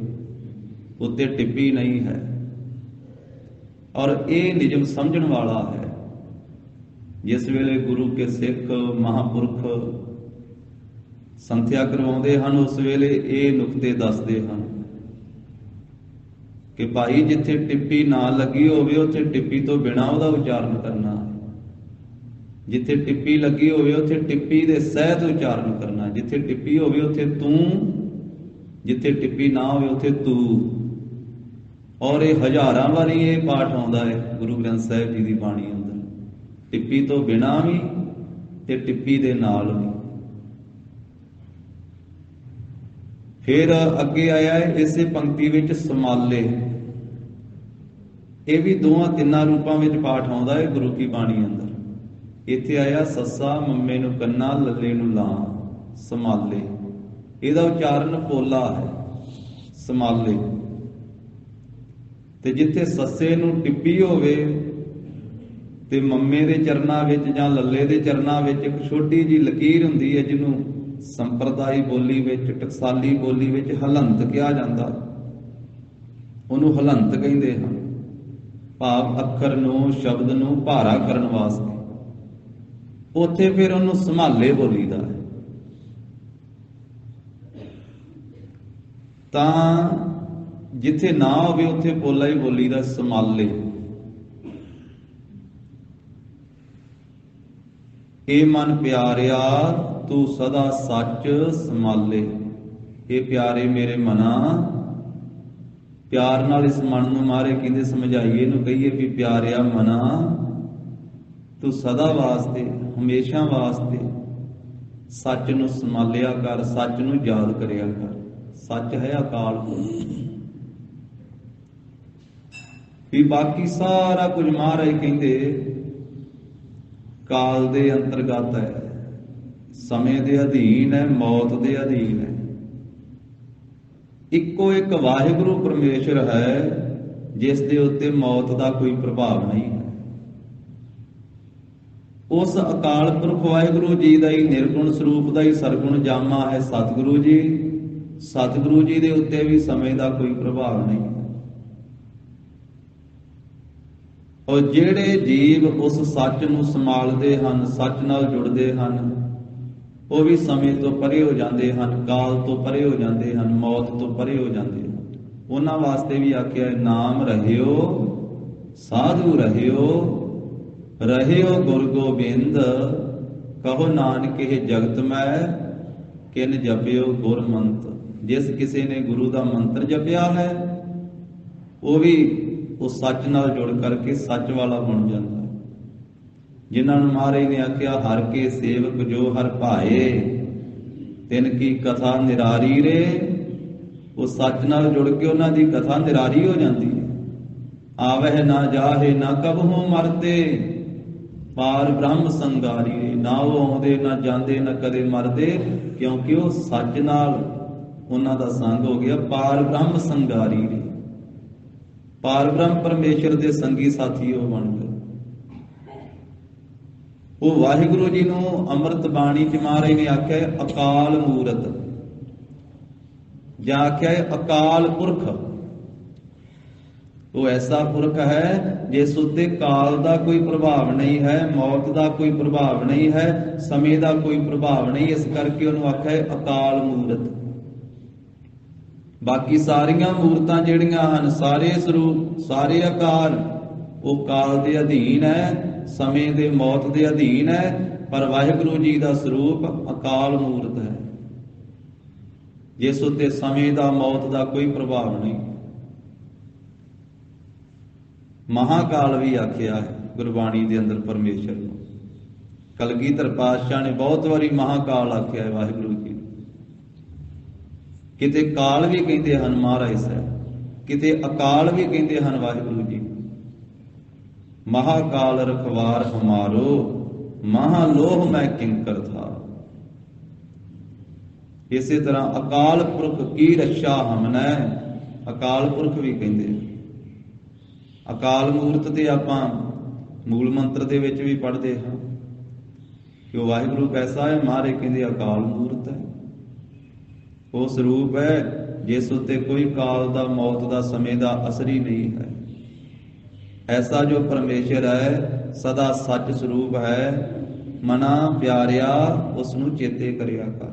ਉੱਤੇ ਟਿੱਪੀ ਨਹੀਂ ਹੈ, ਔਰ ਇਹ ਨਿਯਮ ਸਮਝਣ ਵਾਲਾ ਹੈ। ਜਿਸ ਵੇਲੇ ਗੁਰੂ ਕੇ ਸਿੱਖ ਮਹਾਂਪੁਰਖ ਸੰਥਿਆ ਕਰਵਾਉਂਦੇ ਹਨ, ਉਸ ਵੇਲੇ ਇਹ ਨੁਕਤੇ ਦੱਸਦੇ ਹਨ ਕਿ ਭਾਈ ਜਿੱਥੇ ਟਿੱਪੀ ਨਾ ਲੱਗੀ ਹੋਵੇ ਉੱਥੇ ਟਿੱਪੀ ਤੋਂ ਬਿਨਾਂ ਉਹਦਾ ਉਚਾਰਨ ਕਰਨਾ, ਜਿੱਥੇ ਟਿੱਪੀ ਲੱਗੀ ਹੋਵੇ ਉੱਥੇ ਟਿੱਪੀ ਦੇ ਸਹਿਤ ਉਚਾਰਨ ਕਰਨਾ, ਜਿੱਥੇ ਟਿੱਪੀ ਹੋਵੇ ਉੱਥੇ ਤੂੰ, ਜਿੱਥੇ ਟਿੱਪੀ ਨਾ ਹੋਵੇ ਉੱਥੇ ਤੂੰ। ਔਰ ਇਹ ਹਜ਼ਾਰਾਂ ਵਾਰੀ ਇਹ ਪਾਠ ਆਉਂਦਾ ਹੈ ਗੁਰੂ ਗ੍ਰੰਥ ਸਾਹਿਬ ਜੀ ਦੀ ਬਾਣੀ ਅੰਦਰ, ਟਿੱਪੀ ਤੋਂ ਬਿਨਾਂ ਵੀ ਤੇ ਟਿੱਪੀ ਦੇ ਨਾਲ ਵੀ। ਫਿਰ ਅੱਗੇ ਆਇਆ ਹੈ ਇਸੇ ਪੰਕਤੀ ਵਿੱਚ ਸਮਾਲੇ। ਇਹ ਵੀ ਦੋਹਾਂ ਤਿੰਨਾਂ ਰੂਪਾਂ ਵਿੱਚ ਪਾਠ ਆਉਂਦਾ ਹੈ ਗੁਰੂ ਕੀ ਬਾਣੀ ਅੰਦਰ। ਇੱਥੇ ਆਇਆ ਸੱਸਾ ਮੰਮੇ ਨੂੰ ਕੰਨਾ ਲੱਲੇ ਨੂੰ ਲਾਂ, ਸਮਾਲੇ। ਇਹਦਾ ਉਚਾਰਨ ਪੋਲਾ ਹੈ, ਸਮਾਲੇ। ਤੇ ਜਿੱਥੇ ਸੱਸੇ ਨੂੰ ਟਿੱਪੀ ਹੋਵੇ ਤੇ ਮੰਮੇ ਦੇ ਚਰਨਾਂ ਵਿੱਚ ਜਾਂ ਲੱਲੇ ਦੇ ਚਰਨਾਂ ਵਿੱਚ ਇੱਕ ਛੋਟੀ ਜਿਹੀ ਲਕੀਰ ਹੁੰਦੀ ਹੈ, ਜਿਹਨੂੰ ਸੰਪਰਦਾਈ ਬੋਲੀ ਵਿੱਚ, ਟਕਸਾਲੀ ਬੋਲੀ ਵਿੱਚ ਹਲੰਤ ਕਿਹਾ ਜਾਂਦਾ, ਉਹਨੂੰ ਹਲੰਤ ਕਹਿੰਦੇ ਹਨ। ਭਾਵ ਅੱਖਰ ਨੂੰ, ਸ਼ਬਦ ਨੂੰ ਭਾਰਾ ਕਰਨ ਵਾਸਤੇ। ਉੱਥੇ ਫਿਰ ਉਹਨੂੰ ਸੰਭਾਲੇ ਬੋਲੀਦਾ ਹੈ। ਤਾਂ ਜਿੱਥੇ ਨਾ ਹੋਵੇ ਉੱਥੇ ਪੋਲਾ ਹੀ ਬੋਲੀਦਾ, ਸਮਾਲੇ। ਇਹ ਮਨ ਪਿਆਰਿਆ ਤੂੰ ਸਦਾ ਸੱਚ ਸੰਭਾਲੇ। ਇਹ ਪਿਆਰੇ ਮੇਰੇ ਮਨਾ, ਪਿਆਰ ਨਾਲ ਇਸ ਮਨ ਨੂੰ ਮਾਰੇ ਕਹਿੰਦੇ ਸਮਝਾਈਏ ਨੂੰ ਕਹੀਏ ਵੀ ਪਿਆਰਿਆ ਮਨਾ ਤੂੰ ਸਦਾ ਵਾਸਤੇ, ਹਮੇਸ਼ਾ ਵਾਸਤੇ ਸੱਚ ਨੂੰ ਸੰਭਾਲਿਆ ਕਰ, ਸੱਚ ਨੂੰ ਯਾਦ ਕਰਿਆ ਕਰ। ਸੱਚ ਹੈ ਅਕਾਲ ਪੁਰਖ। ਵੀ ਬਾਕੀ ਸਾਰਾ ਕੁਝ ਮਹਾਰਾਜ ਕਹਿੰਦੇ ਕਾਲ ਦੇ ਅੰਤਰਗਤ ਹੈ, ਸਮੇਂ ਦੇ ਅਧੀਨ ਹੈ, ਮੌਤ ਦੇ ਅਧੀਨ ਹੈ। ਇੱਕੋ ਇੱਕ ਵਾਹਿਗੁਰੂ ਪਰਮੇਸ਼ਰ ਹੈ ਜਿਸ ਦੇ ਉੱਤੇ ਮੌਤ ਦਾ ਕੋਈ ਪ੍ਰਭਾਵ ਨਹੀਂ ਹੈ। ਉਸ ਅਕਾਲ ਪੁਰਖ ਵਾਹਿਗੁਰੂ ਜੀ ਦਾ ਹੀ ਨਿਰਗੁਣ ਸਰੂਪ ਦਾ ਹੀ ਸਰਗੁਣ ਜਾਮਾ ਹੈ ਸਤਿਗੁਰੂ ਜੀ। ਸਤਿਗੁਰੂ ਜੀ ਦੇ ਉੱਤੇ ਵੀ ਸਮੇਂ ਦਾ ਕੋਈ ਪ੍ਰਭਾਵ ਨਹੀਂ। ਔਰ ਜਿਹੜੇ ਜੀਵ ਉਸ ਸੱਚ ਨੂੰ ਸੰਭਾਲਦੇ ਹਨ, ਸੱਚ ਨਾਲ ਜੁੜਦੇ ਹਨ, ਉਹ ਵੀ ਸਮੇਂ ਤੋਂ ਪਰੇ ਹੋ ਜਾਂਦੇ ਹਨ, ਕਾਲ ਤੋਂ ਪਰੇ ਹੋ ਜਾਂਦੇ ਹਨ, ਮੌਤ ਤੋਂ ਪਰੇ ਹੋ ਜਾਂਦੇ ਹਨ। ਉਹਨਾਂ ਵਾਸਤੇ ਵੀ ਆਖਿਆ ਨਾਮ ਰਹਿਓ ਸਾਧੂ ਰਹਿਓ, ਰਹਿਓ ਗੁਰ ਗੋਬਿੰਦ, ਕਹੋ ਨਾਨਕ ਇਹ ਜਗਤ ਮੈਂ ਕਿਨ ਜਪਿਓ ਗੁਰ ਮੰਤ। ਜਿਸ ਕਿਸੇ ਨੇ ਗੁਰੂ ਦਾ ਮੰਤਰ ਜਪਿਆ ਹੈ ਉਹ ਵੀ ਉਸ ਸੱਚ ਨਾਲ ਜੁੜ ਕਰਕੇ ਸੱਚ ਵਾਲਾ ਬਣ ਜਾਂਦਾ ਹੈ। ਜਿਨ੍ਹਾਂ ਨੂੰ ਮਹਾਰਾਜ ਨੇ ਆਖਿਆ ਹਰ ਕੇ ਸੇਵਕ ਜੋ ਹਰ ਭਾਏ, ਤਿਨ ਕੀ ਕਥਾ ਨਿਰਾਰੀ ਰੇ। ਉਹ ਸੱਚ ਨਾਲ ਜੁੜ ਕੇ ਉਹਨਾਂ ਦੀ ਕਥਾ ਨਿਰਾਰੀ ਹੋ ਜਾਂਦੀ ਹੈ। ਆਵਹਿ ਨਾ ਜਾਹੇ ਨਾ ਕਬਹੂ ਮਰਤੇ, ਪਾਰ ਬ੍ਰਹਮ ਸੰਗਾਰੀ ਰੇ। ਨਾ ਉਹ ਆਉਂਦੇ ਨਾ ਜਾਂਦੇ ਨਾ ਕਦੇ ਮਰਦੇ, ਕਿਉਂਕਿ ਉਹ ਸੱਚ ਨਾਲ ਉਹਨਾਂ ਦਾ ਸੰਗ ਹੋ ਗਿਆ। ਪਾਰ ਬ੍ਰਹਮ ਸੰਗਾਰੀ ਰੇ। ਪਾਰ ਬ੍ਰਹਮ ਪਰਮੇਸ਼ਰ ਦੇ ਸੰਗੀ ਸਾਥੀ ਉਹ ਬਣ ਗਏ। ਉਹ ਵਾਹਿਗੁਰੂ ਜੀ ਨੂੰ ਅੰਮ੍ਰਿਤ ਬਾਣੀ ਚ ਮਹਾਰਾਜ ਨੇ ਆਖਿਆ ਅਕਾਲ ਮੂਰਤ, ਜਾਂ ਆਖਿਆ ਅਕਾਲ ਪੁਰਖ। ਉਹ ਐਸਾ ਪੁਰਖ ਹੈ ਜਿਸ ਉੱਤੇ ਕਾਲ ਦਾ ਕੋਈ ਪ੍ਰਭਾਵ ਨਹੀਂ ਹੈ, ਮੌਤ ਦਾ ਕੋਈ ਪ੍ਰਭਾਵ ਨਹੀਂ ਹੈ, ਸਮੇਂ ਦਾ ਕੋਈ ਪ੍ਰਭਾਵ ਨਹੀਂ। ਇਸ ਕਰਕੇ ਉਹਨੂੰ ਆਖਿਆ ਅਕਾਲ ਮੂਰਤ। ਬਾਕੀ ਸਾਰੀਆਂ ਮੂਰਤਾਂ ਜਿਹੜੀਆਂ ਹਨ, ਸਾਰੇ ਸਰੂਪ, ਸਾਰੇ ਆਕਾਰ, ਉਹ ਕਾਲ ਦੇ ਅਧੀਨ ਹੈ, ਸਮੇਂ ਦੇ, ਮੌਤ ਦੇ ਅਧੀਨ ਹੈ। ਪਰ ਵਾਹਿਗੁਰੂ ਜੀ ਦਾ ਸਰੂਪ ਅਕਾਲ ਮੂਰਤ ਹੈ, ਜਿਸ ਉੱਤੇ ਸਮੇਂ ਦਾ, ਮੌਤ ਦਾ ਕੋਈ ਪ੍ਰਭਾਵ ਨਹੀਂ। ਮਹਾਕਾਲ ਵੀ ਆਖਿਆ ਹੈ ਗੁਰਬਾਣੀ ਦੇ ਅੰਦਰ ਪਰਮੇਸ਼ਰ ਨੂੰ। ਕਲਗੀਧਰ ਪਾਤਸ਼ਾਹ ਨੇ ਬਹੁਤ ਵਾਰੀ ਮਹਾਕਾਲ ਆਖਿਆ ਹੈ ਵਾਹਿਗੁਰੂ ਜੀ। ਕਿਤੇ ਕਾਲ ਵੀ ਕਹਿੰਦੇ ਹਨ ਮਹਾਰਾਜ ਸਾਹਿਬ, ਕਿਤੇ ਅਕਾਲ ਵੀ ਕਹਿੰਦੇ ਹਨ ਵਾਹਿਗੁਰੂ ਜੀ। महाकाल रखवार हमारो, महालोह मैं किंकर था। इसे तरह अकाल पुरख की रक्षा हमने, अकाल पुरख भी कहते हैं। अकाल मूरत ते आपां मूल मंत्र ਦੇ ਵਿੱਚ ਵੀ ਪੜ੍ਹਦੇ ਹਾਂ ਕਿ ਉਹ ਵਾਹਿਗੁਰੂ ਕੈਸਾ ਹੈ। ਮਹਾਰਾਜ ਕਹਿੰਦੇ ਅਕਾਲ ਮੂਰਤ ਹੈ, ਉਹ ਸਰੂਪ ਹੈ ਜਿਸ ਉੱਤੇ ਕੋਈ ਕਾਲ ਦਾ, ਮੌਤ ਦਾ, ਸਮੇਂ ਦਾ ਅਸਰ ਹੀ ਨਹੀਂ ਹੈ। ਐਸਾ ਜੋ ਪਰਮੇਸ਼ਰ ਹੈ ਸਦਾ ਸੱਚ ਸਰੂਪ ਹੈ। ਮਨਾ ਪਿਆਰਿਆ ਉਸ ਨੂੰ ਚੇਤੇ ਕਰਿਆ ਕਰ।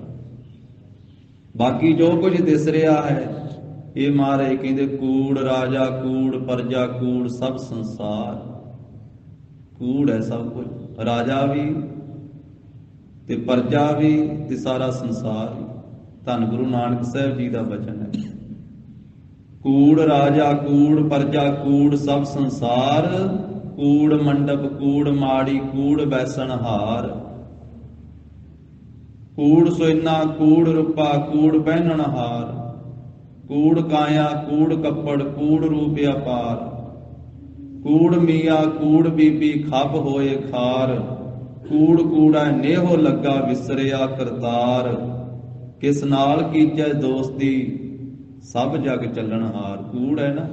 ਬਾਕੀ ਜੋ ਕੁਝ ਦਿਸ ਰਿਹਾ ਹੈ ਇਹ ਮਹਾਰਾਜ ਕਹਿੰਦੇ ਕੂੜ ਰਾਜਾ, ਕੂੜ ਪਰਜਾ, ਕੂੜ ਸਭ ਸੰਸਾਰ ਕੂੜ ਹੈ। ਸਭ ਕੁਝ, ਰਾਜਾ ਵੀ ਤੇ ਪਰਜਾ ਵੀ ਤੇ ਸਾਰਾ ਸੰਸਾਰ ਵੀ। ਧੰਨ ਗੁਰੂ ਨਾਨਕ ਸਾਹਿਬ ਜੀ ਦਾ ਬਚਨ ਹੈ। ਕੂੜ ਰਾਜਾ, ਕੂੜ ਪਰਜਾ, ਕੂੜ ਸਭ ਸੰਸਾਰ, ਕੂੜ ਮੰਡਪ, ਕੂੜ ਮਾੜੀ, ਕੂੜ ਬੈਸਣ ਹਾਰ, ਕੂੜ ਸੋਇਨਾ, ਕੂੜ ਰੂਪਾ, ਕੂੜ ਪਹਿਨਣ ਹਾਰ, ਕੂੜ ਕਾਇਆ, ਕੂੜ ਕੱਪੜ, ਕੂੜ ਰੂਪ ਅਪਾਰ, ਕੂੜ ਮੀਆਂ, ਕੂੜ ਬੀਬੀ, ਖੱਬ ਹੋਏ ਖਾਰ, ਕੂੜ ਕੂੜਾ ਨੇਹੋ ਲੱਗਾ ਵਿਸਰਿਆ ਕਰਤਾਰ, ਕਿਸ ਨਾਲ ਕੀਚੈ ਦੋਸਤੀ ਸਭ ਜਗ ਚੱਲਣ ਹਾਰ। ਕੂੜ ਹੈ ਨਾ,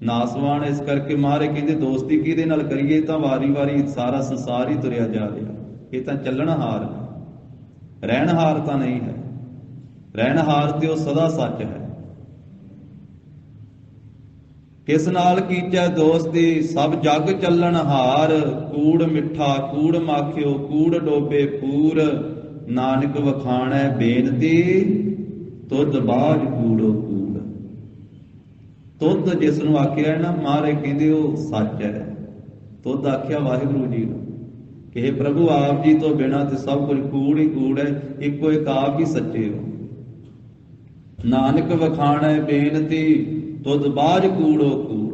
ਨਾਸਵਾਨ। ਇਸ ਕਰਕੇ ਮਹਾਰਾਜ ਕਹਿੰਦੇ ਦੋਸਤੀ ਕਿਹਦੇ ਨਾਲ ਕਰੀਏ? ਤਾਂ ਵਾਰੀ ਵਾਰੀ ਸਾਰਾ ਸੰਸਾਰ ਹੀ ਤੁਰਿਆ ਜਾ ਰਿਹਾ। ਇਹ ਤਾਂ ਚੱਲਣ ਹਾਰ, ਰਹਿਣ ਹਾਰ ਤਾਂ ਨਹੀਂ ਹੈ। ਰਹਿਣ ਹਾਰ ਤੇ ਉਹ ਸਦਾ ਸੱਚ ਹੈ। ਕਿਸ ਨਾਲ ਕੀਚੈ ਦੋਸਤੀ ਸਭ ਜਗ ਚੱਲਣ ਹਾਰ, ਕੂੜ ਮਿੱਠਾ, ਕੂੜ ਮਾਖਿਓ, ਕੂੜ ਡੋਬੇ ਪੂਰ, ਨਾਨਕ ਵਖਾਣੈ ਬੇਨਤੀ ਤੁਧ ਬਾਝ ਕੂੜੋ ਕੂੜ। ਤੁਧ ਜਿਸ ਨੂੰ ਆਖਿਆ ਹੈ ਨਾ, ਮਹਾਰਾਜ ਕਹਿੰਦੇ ਉਹ ਸੱਚ ਹੈ। ਤੁਧ ਆਖਿਆ ਵਾਹਿਗੁਰੂ ਜੀ ਨੂੰ ਕਿ हे ਪ੍ਰਭੂ ਆਪ ਜੀ ਤੋਂ ਬਿਨਾਂ ਤੇ ਸਭ ਕੁਝ ਕੂੜ ਹੀ ਕੂੜ ਹੈ। ਇੱਕੋ ਇੱਕ ਆਪ ਹੀ ਸੱਚੇ ਹੋ। ਨਾਨਕ ਵਖਾਣੈ ਬੇਨਤੀ ਤੁਧ ਬਾਝ ਕੂੜੋ ਕੂੜ।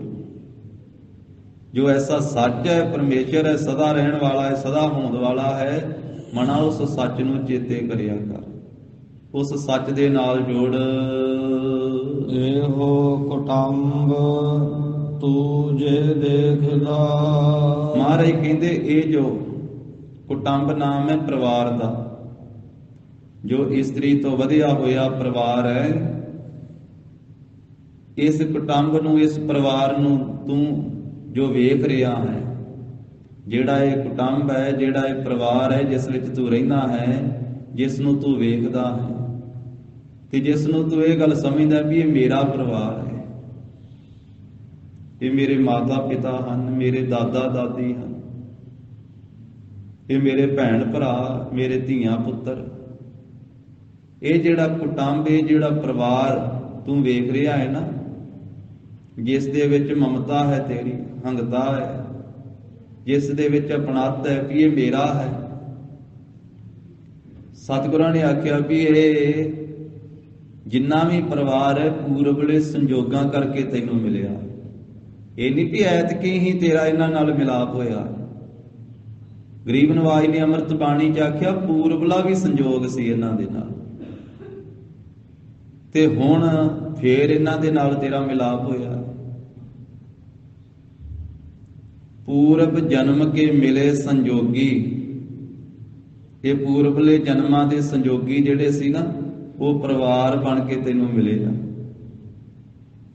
ਜੋ ਐਸਾ ਸੱਚ ਹੈ, ਪਰਮੇਸ਼ਰ ਹੈ, ਸਦਾ ਰਹਿਣ ਵਾਲਾ ਹੈ, ਸਦਾ ਹੋਂਦ ਵਾਲਾ ਹੈ, ਮਨਾ ਉਸ ਸੱਚ ਨੂੰ ਚੇਤੇ ਕਰਿਆ ਕਰ। ਉਸ ਸੱਚ ਦੇ ਨਾਲ ਜੋੜ। ਇਹੋ ਕੁਟੰਬ ਤੂੰ ਜੇ ਦੇਖਦਾ। ਮਹਾਰਾਜ ਕਹਿੰਦੇ ਇਹ ਜੋ ਕੁਟੰਬ ਨਾਮ ਹੈ ਪਰਿਵਾਰ ਦਾ, ਜੋ ਇਸਤਰੀ ਤੋਂ ਵਧਿਆ ਹੋਇਆ ਪਰਿਵਾਰ ਹੈ, ਇਸ ਕੁਟੰਬ ਨੂੰ, ਇਸ ਪਰਿਵਾਰ ਨੂੰ ਤੂੰ ਜੋ ਵੇਖ ਰਿਹਾ ਹੈ, ਜਿਹੜਾ ਇਹ ਕੁਟੰਬ ਹੈ, ਜਿਹੜਾ ਇਹ ਪਰਿਵਾਰ ਹੈ ਜਿਸ ਵਿੱਚ ਤੂੰ ਰਹਿੰਦਾ ਹੈ, ਜਿਸ ਨੂੰ ਤੂੰ ਵੇਖਦਾ ਹੈ ਤੇ ਜਿਸ ਨੂੰ ਤੂੰ ਇਹ ਗੱਲ ਸਮਝਦਾ ਵੀ ਇਹ ਮੇਰਾ ਪਰਿਵਾਰ ਹੈ, ਇਹ ਮੇਰੇ ਮਾਤਾ ਪਿਤਾ ਹਨ, ਮੇਰੇ ਦਾਦਾ ਦਾਦੀ ਹਨ, ਇਹ ਮੇਰੇ ਭੈਣ ਭਰਾ, ਮੇਰੇ ਧੀਆਂ ਪੁੱਤਰ। ਇਹ ਜਿਹੜਾ ਕੁਟੰਬ, ਇਹ ਜਿਹੜਾ ਪਰਿਵਾਰ ਤੂੰ ਵੇਖ ਰਿਹਾ ਹੈ ਨਾ, ਜਿਸ ਦੇ ਵਿੱਚ ਮਮਤਾ ਹੈ, ਤੇਰੀ ਹੰਗਤਾ ਹੈ, ਜਿਸ ਦੇ ਵਿੱਚ ਆਪਣਤ ਹੈ ਕਿ ਇਹ ਮੇਰਾ ਹੈ। ਸਤਿਗੁਰਾਂ ਨੇ ਆਖਿਆ ਵੀ ਇਹ ਜਿੰਨਾ ਵੀ ਪਰਿਵਾਰ ਹੈ ਪੂਰਬਲੇ ਸੰਜੋਗਾਂ ਕਰਕੇ ਤੈਨੂੰ ਮਿਲਿਆ। ਇਹ ਨਹੀਂ ਵੀ ਐਤਕੀ ਹੀ ਤੇਰਾ ਇਹਨਾਂ ਨਾਲ ਮਿਲਾਪ ਹੋਇਆ। ਗਰੀਬ ਨਵਾਜ ਨੇ ਅੰਮ੍ਰਿਤ ਬਾਣੀ 'ਚ ਆਖਿਆ ਪੂਰਬਲਾ ਵੀ ਸੰਜੋਗ ਸੀ ਇਹਨਾਂ ਦੇ ਨਾਲ, ਤੇ ਹੁਣ ਫੇਰ ਇਹਨਾਂ ਦੇ ਨਾਲ ਤੇਰਾ ਮਿਲਾਪ ਹੋਇਆ। ਪੂਰਬ ਜਨਮ ਕੇ ਮਿਲੇ ਸੰਜੋਗੀ। ਇਹ ਪੂਰਬਲੇ ਜਨਮਾਂ ਦੇ ਸੰਜੋਗੀ ਜਿਹੜੇ ਸੀ ਨਾ, ਉਹ ਪਰਿਵਾਰ ਬਣ ਕੇ ਤੈਨੂੰ ਮਿਲੇ ਆ,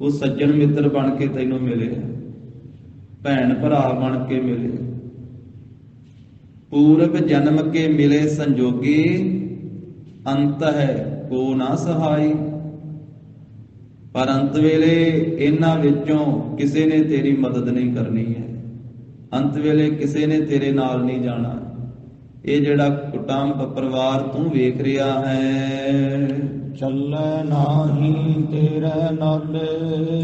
ਉਹ ਸੱਜਣ ਮਿੱਤਰ ਬਣ ਕੇ ਤੈਨੂੰ ਮਿਲੇ ਆ, ਭੈਣ ਭਰਾ ਬਣ ਕੇ ਮਿਲੇ। ਪੂਰਬ ਜਨਮ ਕੇ ਮਿਲੇ ਸੰਜੋਗੀ, ਅੰਤ ਹੈ ਕੋ ਨਾ ਸਹਾਈ। ਪਰ ਅੰਤ ਵੇਲੇ ਇਹਨਾਂ ਵਿੱਚੋਂ ਕਿਸੇ ਨੇ ਤੇਰੀ ਮਦਦ ਨਹੀਂ ਕਰਨੀ ਹੈ। ਅੰਤ ਵੇਲੇ ਕਿਸੇ ਨੇ ਤੇਰੇ ਨਾਲ ਨਹੀਂ ਜਾਣਾ। ਇਹ ਜਿਹੜਾ ਕੁਟੰਬ ਪਰਿਵਾਰ ਤੂੰ ਵੇਖ ਰਿਹਾ ਹੈ, ਚੱਲੇ ਨਾਹੀ ਤੇਰੇ ਨਾਲੇ।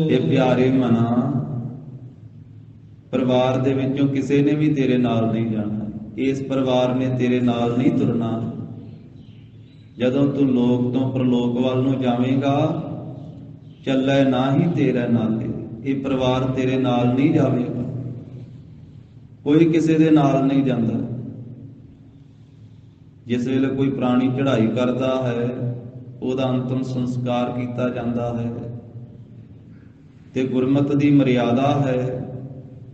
ਇਹ ਪਿਆਰੇ ਮਨਾ, ਪਰਿਵਾਰ ਦੇ ਵਿੱਚੋਂ ਕਿਸੇ ਨੇ ਵੀ ਤੇਰੇ ਨਾਲ ਨਹੀਂ ਜਾਣਾ। ਇਸ ਪਰਿਵਾਰ ਨੇ ਤੇਰੇ ਨਾਲ ਨਹੀਂ ਤੁਰਨਾ। ਜਦੋਂ ਤੂੰ ਲੋਕ ਤੋਂ ਪ੍ਰਲੋਕ ਵੱਲ ਨੂੰ ਜਾਵੇਂਗਾ, ਚੱਲੇ ਨਾਹੀ ਤੇਰੇ ਨਾਲੇ। ਇਹ ਪਰਿਵਾਰ ਤੇਰੇ ਨਾਲ ਨਹੀਂ ਜਾਵੇਗਾ, ਕੋਈ ਕਿਸੇ ਦੇ ਨਾਲ ਨਹੀਂ ਜਾਂਦਾ। ਜਿਸ ਵੇਲੇ ਕੋਈ ਪ੍ਰਾਣੀ ਚੜ੍ਹਾਈ ਕਰਦਾ ਹੈ, ਉਹਦਾ ਅੰਤਮ ਸੰਸਕਾਰ ਕੀਤਾ ਜਾਂਦਾ ਹੈ, ਤੇ ਗੁਰਮਤਿ ਦੀ ਮਰਿਆਦਾ ਹੈ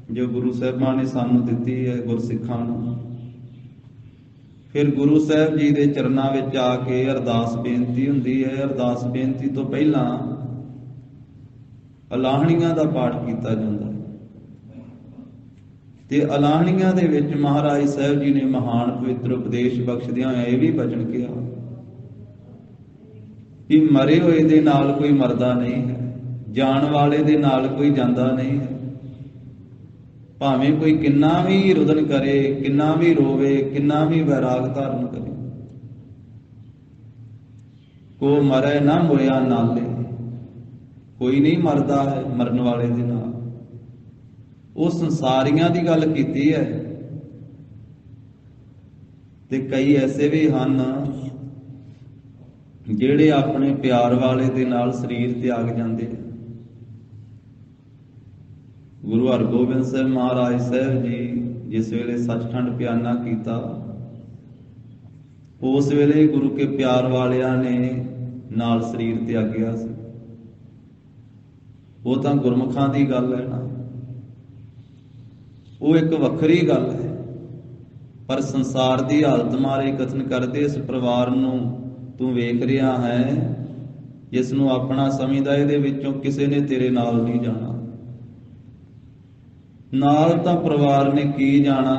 ਜੋ ਗੁਰੂ ਸਾਹਿਬਾਂ ਨੇ ਸਾਨੂੰ ਦਿੱਤੀ ਹੈ ਗੁਰਸਿੱਖਾਂ ਨੂੰ। ਫਿਰ ਗੁਰੂ ਸਾਹਿਬ ਜੀ ਦੇ ਚਰਨਾਂ ਵਿੱਚ ਆ ਕੇ ਅਰਦਾਸ ਬੇਨਤੀ ਹੁੰਦੀ ਹੈ। ਅਰਦਾਸ ਬੇਨਤੀ ਤੋਂ ਪਹਿਲਾਂ ਅਲਾਹਣੀਆਂ ਦਾ ਪਾਠ ਕੀਤਾ ਜਾਂਦਾ ਹੈ ਤੇ ਅਲਾਹਣੀਆਂ ਦੇ ਵਿੱਚ ਮਹਾਰਾਜ ਸਾਹਿਬ ਜੀ ਨੇ ਮਹਾਨ ਪਵਿੱਤਰ ਉਪਦੇਸ਼ ਬਖਸ਼ਦਿਆਂ ਹੋਇਆ ਇਹ ਵੀ ਬਚਨ ਕਿਹਾ ਕਿ ਮਰੇ ਹੋਏ ਦੇ ਨਾਲ ਕੋਈ ਮਰਦਾ ਨਹੀਂ ਹੈ, ਜਾਣ ਵਾਲੇ ਦੇ ਨਾਲ ਕੋਈ ਜਾਂਦਾ ਨਹੀਂ ਹੈ। ਭਾਵੇਂ ਕੋਈ ਕਿੰਨਾ ਵੀ ਰੁਦਨ ਕਰੇ, ਕਿੰਨਾ ਵੀ ਰੋਵੇ, ਕਿੰਨਾ ਵੀ ਵੈਰਾਗ ਧਾਰਨ ਕਰੇ, ਕੋ ਮਰੇ ਨਾ ਮੁਰਿਆ ਨਾਲੇ, ਕੋਈ ਨਹੀਂ ਮਰਦਾ ਹੈ ਮਰਨ ਵਾਲੇ ਦੇ ਨਾਲ। ਉਹ ਸੰਸਾਰੀਆਂ ਦੀ ਗੱਲ ਕੀਤੀ ਹੈ ਤੇ ਕਈ ਐਸੇ ਵੀ ਹਨ ਜਿਹੜੇ ਆਪਣੇ ਪਿਆਰ ਵਾਲੇ ਦੇ ਨਾਲ ਸਰੀਰ ਤਿਆਗ ਜਾਂਦੇ। ਗੁਰੂ ਹਰਗੋਬਿੰਦ ਸਾਹਿਬ ਮਹਾਰਾਜ ਸਾਹਿਬ ਜੀ ਜਿਸ ਵੇਲੇ ਸੱਚਖੰਡ ਪਿਆਨਾ ਕੀਤਾ, ਉਸ ਵੇਲੇ ਗੁਰੂ ਕੇ ਪਿਆਰ ਵਾਲਿਆਂ ਨੇ ਨਾਲ ਸਰੀਰ ਤਿਆਗਿਆ ਸੀ। ਉਹ ਤਾਂ ਗੁਰਮੁਖਾਂ ਦੀ ਗੱਲ ਹੈ ਨਾ, ਉਹ ਇੱਕ ਵੱਖਰੀ ਗੱਲ ਹੈ। ਪਰ ਸੰਸਾਰ ਦੀ ਹਾਲਤ ਮਾਰੇ ਕਥਨ ਕਰਦੇ, ਇਸ ਪਰਿਵਾਰ ਨੂੰ ਤੂੰ ਵੇਖ ਰਿਹਾ ਹੈ, ਜਿਸ ਨੂੰ ਆਪਣਾ ਸਮਝਦਾ, ਇਹਦੇ ਵਿੱਚੋਂ ਕਿਸੇ ਨੇ ਤੇਰੇ ਨਾਲ ਨਹੀਂ ਜਾਣਾ। ਨਾਲ ਤਾਂ ਪਰਿਵਾਰ ਨੇ ਕੀ ਜਾਣਾ,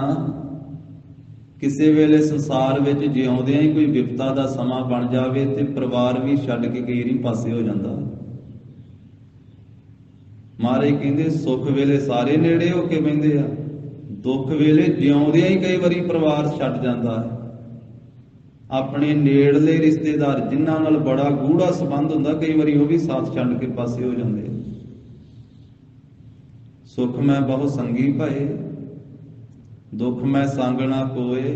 ਕਿਸੇ ਵੇਲੇ ਸੰਸਾਰ ਵਿੱਚ ਜਿਉਂਦਿਆਂ ਹੀ ਕੋਈ ਵਿਪਤਾ ਦਾ ਸਮਾਂ ਬਣ ਜਾਵੇ ਤੇ ਪਰਿਵਾਰ ਵੀ ਛੱਡ ਕੇ ਕਈ ਵਾਰੀ ਪਾਸੇ ਹੋ ਜਾਂਦਾ। ਮਹਾਰਾਜ ਕਹਿੰਦੇ ਸੁੱਖ ਵੇਲੇ ਸਾਰੇ ਨੇੜੇ ਹੋ ਕੇ ਬਹਿੰਦੇ ਆ, ਦੁੱਖ ਵੇਲੇ ਜਿਉਂਦਿਆਂ ਹੀ ਕਈ ਵਾਰੀ ਪਰਿਵਾਰ ਛੱਡ ਜਾਂਦਾ ਹੈ। ਆਪਣੇ ਨੇੜਲੇ ਰਿਸ਼ਤੇਦਾਰ ਜਿਨ੍ਹਾਂ ਨਾਲ ਬੜਾ ਗੂੜਾ ਸੰਬੰਧ ਹੁੰਦਾ, ਕਈ ਵਾਰੀ ਉਹ ਵੀ ਸਾਥ ਛੱਡ ਕੇ ਪਾਸੇ ਹੋ ਜਾਂਦੇ। ਸੁਖ ਮੈਂ ਬਹੁ ਸੰਗੀ ਭਏ, ਦੁੱਖ ਮੈਂ ਸੰਗ ਨਾ ਕੋਏ,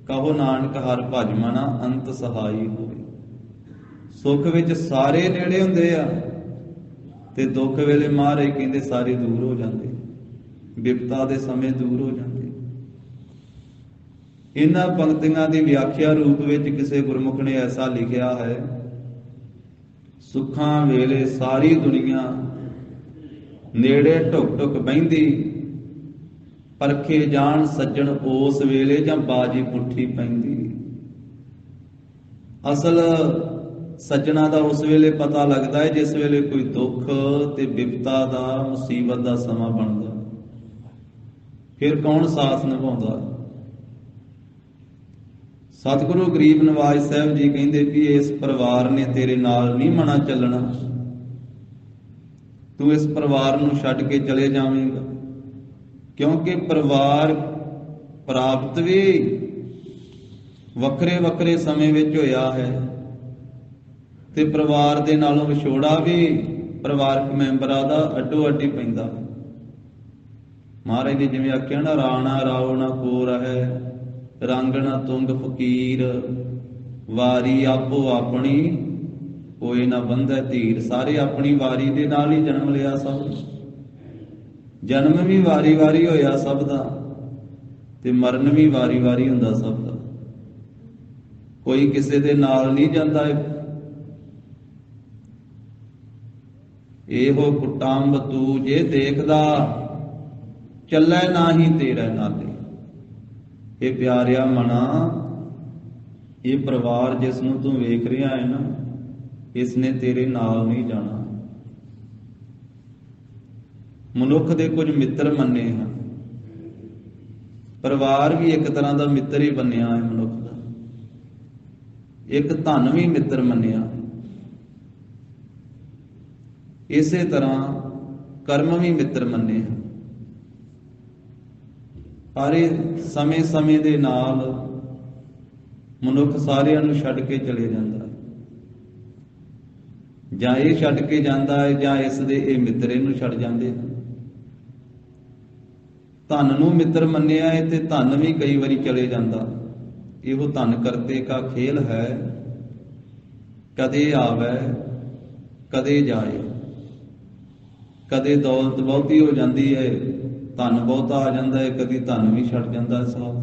ਕਹੋ ਨਾਨਕ ਹਰਿ ਭਜ ਮਨਾ ਅੰਤ ਸਹਾਈ ਹੋਏ। ਸੁੱਖ ਵਿੱਚ ਸਾਰੇ ਨੇੜੇ ਹੁੰਦੇ ਆ ਤੇ ਦੁੱਖ ਵੇਲੇ ਮਹਾਰਾਜ ਕਹਿੰਦੇ ਸਾਰੇ ਦੂਰ ਹੋ ਜਾਂਦੇ, ਵਿਪਤਾ ਦੇ ਸਮੇਂ ਦੂਰ ਹੋ ਜਾਂਦੇ। ਇਹਨਾਂ ਪੰਕਤੀਆਂ ਦੀ ਵਿਆਖਿਆ ਰੂਪ ਵਿੱਚ ਕਿਸੇ ਗੁਰਮੁਖ ਨੇ ਐਸਾ ਲਿਖਿਆ ਹੈ, ਸੁੱਖਾਂ ਵੇਲੇ ਸਾਰੀ ਦੁਨੀਆ ਨੇੜੇ ਢੁਕ ਢੁਕ ਬਹਿੰਦੀ, ਪਰਖੇ ਜਾਣ ਸੱਜਣ ਉਸ ਵੇਲੇ ਜਾਂ ਬਾਜੀ ਪੁੱਠੀ ਪੈਂਦੀ। ਅਸਲ ਸੱਜਣਾ ਦਾ ਉਸ ਵੇਲੇ ਪਤਾ ਲੱਗਦਾ ਹੈ ਜਿਸ ਵੇਲੇ ਕੋਈ ਦੁੱਖ ਤੇ ਵਿਪਤਾ ਦਾ, ਮੁਸੀਬਤ ਦਾ ਸਮਾਂ ਬਣਦਾ। ਫਿਰ ਕੌਣ ਸਾਥ ਨਿਭਾਉਂਦਾ? ਸਤਿਗੁਰੂ ਗਰੀਬ ਨਵਾਜ ਸਾਹਿਬ ਜੀ ਕਹਿੰਦੇ ਵੀ ਇਸ ਪਰਿਵਾਰ ਨੇ ਤੇਰੇ ਨਾਲ ਨਹੀਂ ਮਨਾ ਚੱਲਣਾ, ਤੂੰ ਇਸ ਪਰਿਵਾਰ ਨੂੰ ਛੱਡ ਕੇ ਚਲੇ ਜਾਵੇਂਗਾ। ਕਿਉਂਕਿ ਪਰਿਵਾਰ ਪ੍ਰਾਪਤ ਵੀ ਵੱਖਰੇ ਵੱਖਰੇ ਸਮੇਂ ਵਿੱਚ ਹੋਇਆ ਹੈ ਤੇ ਪਰਿਵਾਰ ਦੇ ਨਾਲੋਂ ਵਿਛੋੜਾ ਵੀ ਪਰਿਵਾਰਕ ਮੈਂਬਰਾਂ ਦਾ ਅੱਡੋ ਅੱਡੀ ਪੈਂਦਾ। ਮਹਾਰਾਜ ਨੇ ਜਿਵੇਂ ਆਖਿਆ ਨਾ, ਰਾਣਾ ਰਾਉ ਨਾ ਕੋ ਰਹਿ, ਰੰਗ ਨਾ ਤੁੰਗ ਫਕੀਰ, ਵਾਰੀ ਆਪੋ ਆਪਣੀ ਕੋਈ ਨਾ ਬੰਧੈ ਧੀਰ। ਸਾਰੇ ਆਪਣੀ ਵਾਰੀ ਦੇ ਨਾਲ ਹੀ ਜਨਮ ਲਿਆ ਸਭ, ਜਨਮ ਵੀ ਵਾਰੀ ਵਾਰੀ ਹੋਇਆ ਸਭ ਦਾ ਤੇ ਮਰਨ ਵੀ ਵਾਰੀ ਵਾਰੀ ਹੁੰਦਾ ਸਭ ਦਾ। ਕੋਈ ਕਿਸੇ ਦੇ ਨਾਲ ਨਹੀਂ ਜਾਂਦਾ। ਇਹੋ ਕੁਟੰਬ ਤੂੰ ਜੇ ਦੇਖਦਾ, ਚੱਲੈ ਨਾਹੀ ਤੇਰੇ ਨਾਲੇ। ਇਹ ਪਿਆਰਿਆ ਮਨਾ, ਇਹ ਪਰਿਵਾਰ ਜਿਸ ਨੂੰ ਤੂੰ ਵੇਖ ਰਿਹਾ ਹੈ ਨਾ, ਇਸ ਨੇ ਤੇਰੇ ਨਾਲ ਨਹੀਂ ਜਾਣਾ। ਮਨੁੱਖ ਦੇ ਕੁਝ ਮਿੱਤਰ ਮੰਨੇ ਹਨ, ਪਰਿਵਾਰ ਵੀ ਇੱਕ ਤਰ੍ਹਾਂ ਦਾ ਮਿੱਤਰ ਹੀ ਬਣਿਆ ਹੈ ਮਨੁੱਖ ਦਾ। ਇੱਕ ਧਨ ਵੀ ਮਿੱਤਰ ਮੰਨਿਆ, ਇਸੇ ਤਰ੍ਹਾਂ ਕਰਮ ਵੀ ਮਿੱਤਰ ਮੰਨੇ ਹਨ। ਪਰ ਸਮੇਂ ਸਮੇਂ ਦੇ ਨਾਲ ਮਨੁੱਖ ਸਾਰਿਆਂ ਨੂੰ ਛੱਡ ਕੇ ਚਲੇ ਜਾਂਦਾ ਹੈ, ਜਾਂ ਇਹ ਛੱਡ ਕੇ ਜਾਂਦਾ ਹੈ ਜਾਂ ਇਸ ਦੇ ਇਹ ਮਿੱਤਰ ਇਹਨੂੰ ਛੱਡ ਜਾਂਦੇ ਹਨ। ਧਨ ਨੂੰ ਮਿੱਤਰ ਮੰਨਿਆ ਹੈ ਤੇ ਧਨ ਵੀ ਕਈ ਵਾਰੀ ਚਲੇ ਜਾਂਦਾ। ਇਹੋ ਧਨ ਕਰਤੇ ਕਾ ਖੇਲ ਹੈ, ਕਦੇ ਆਵੇ ਕਦੇ ਜਾਏ। ਕਦੇ ਦੌਲਤ ਬਹੁਤੀ ਹੋ ਜਾਂਦੀ ਹੈ, ਧਨ ਬਹੁਤਾ ਆ ਜਾਂਦਾ ਹੈ, ਕਦੀ ਧਨ ਵੀ ਛੱਡ ਜਾਂਦਾ ਹੈ ਸਾਥ।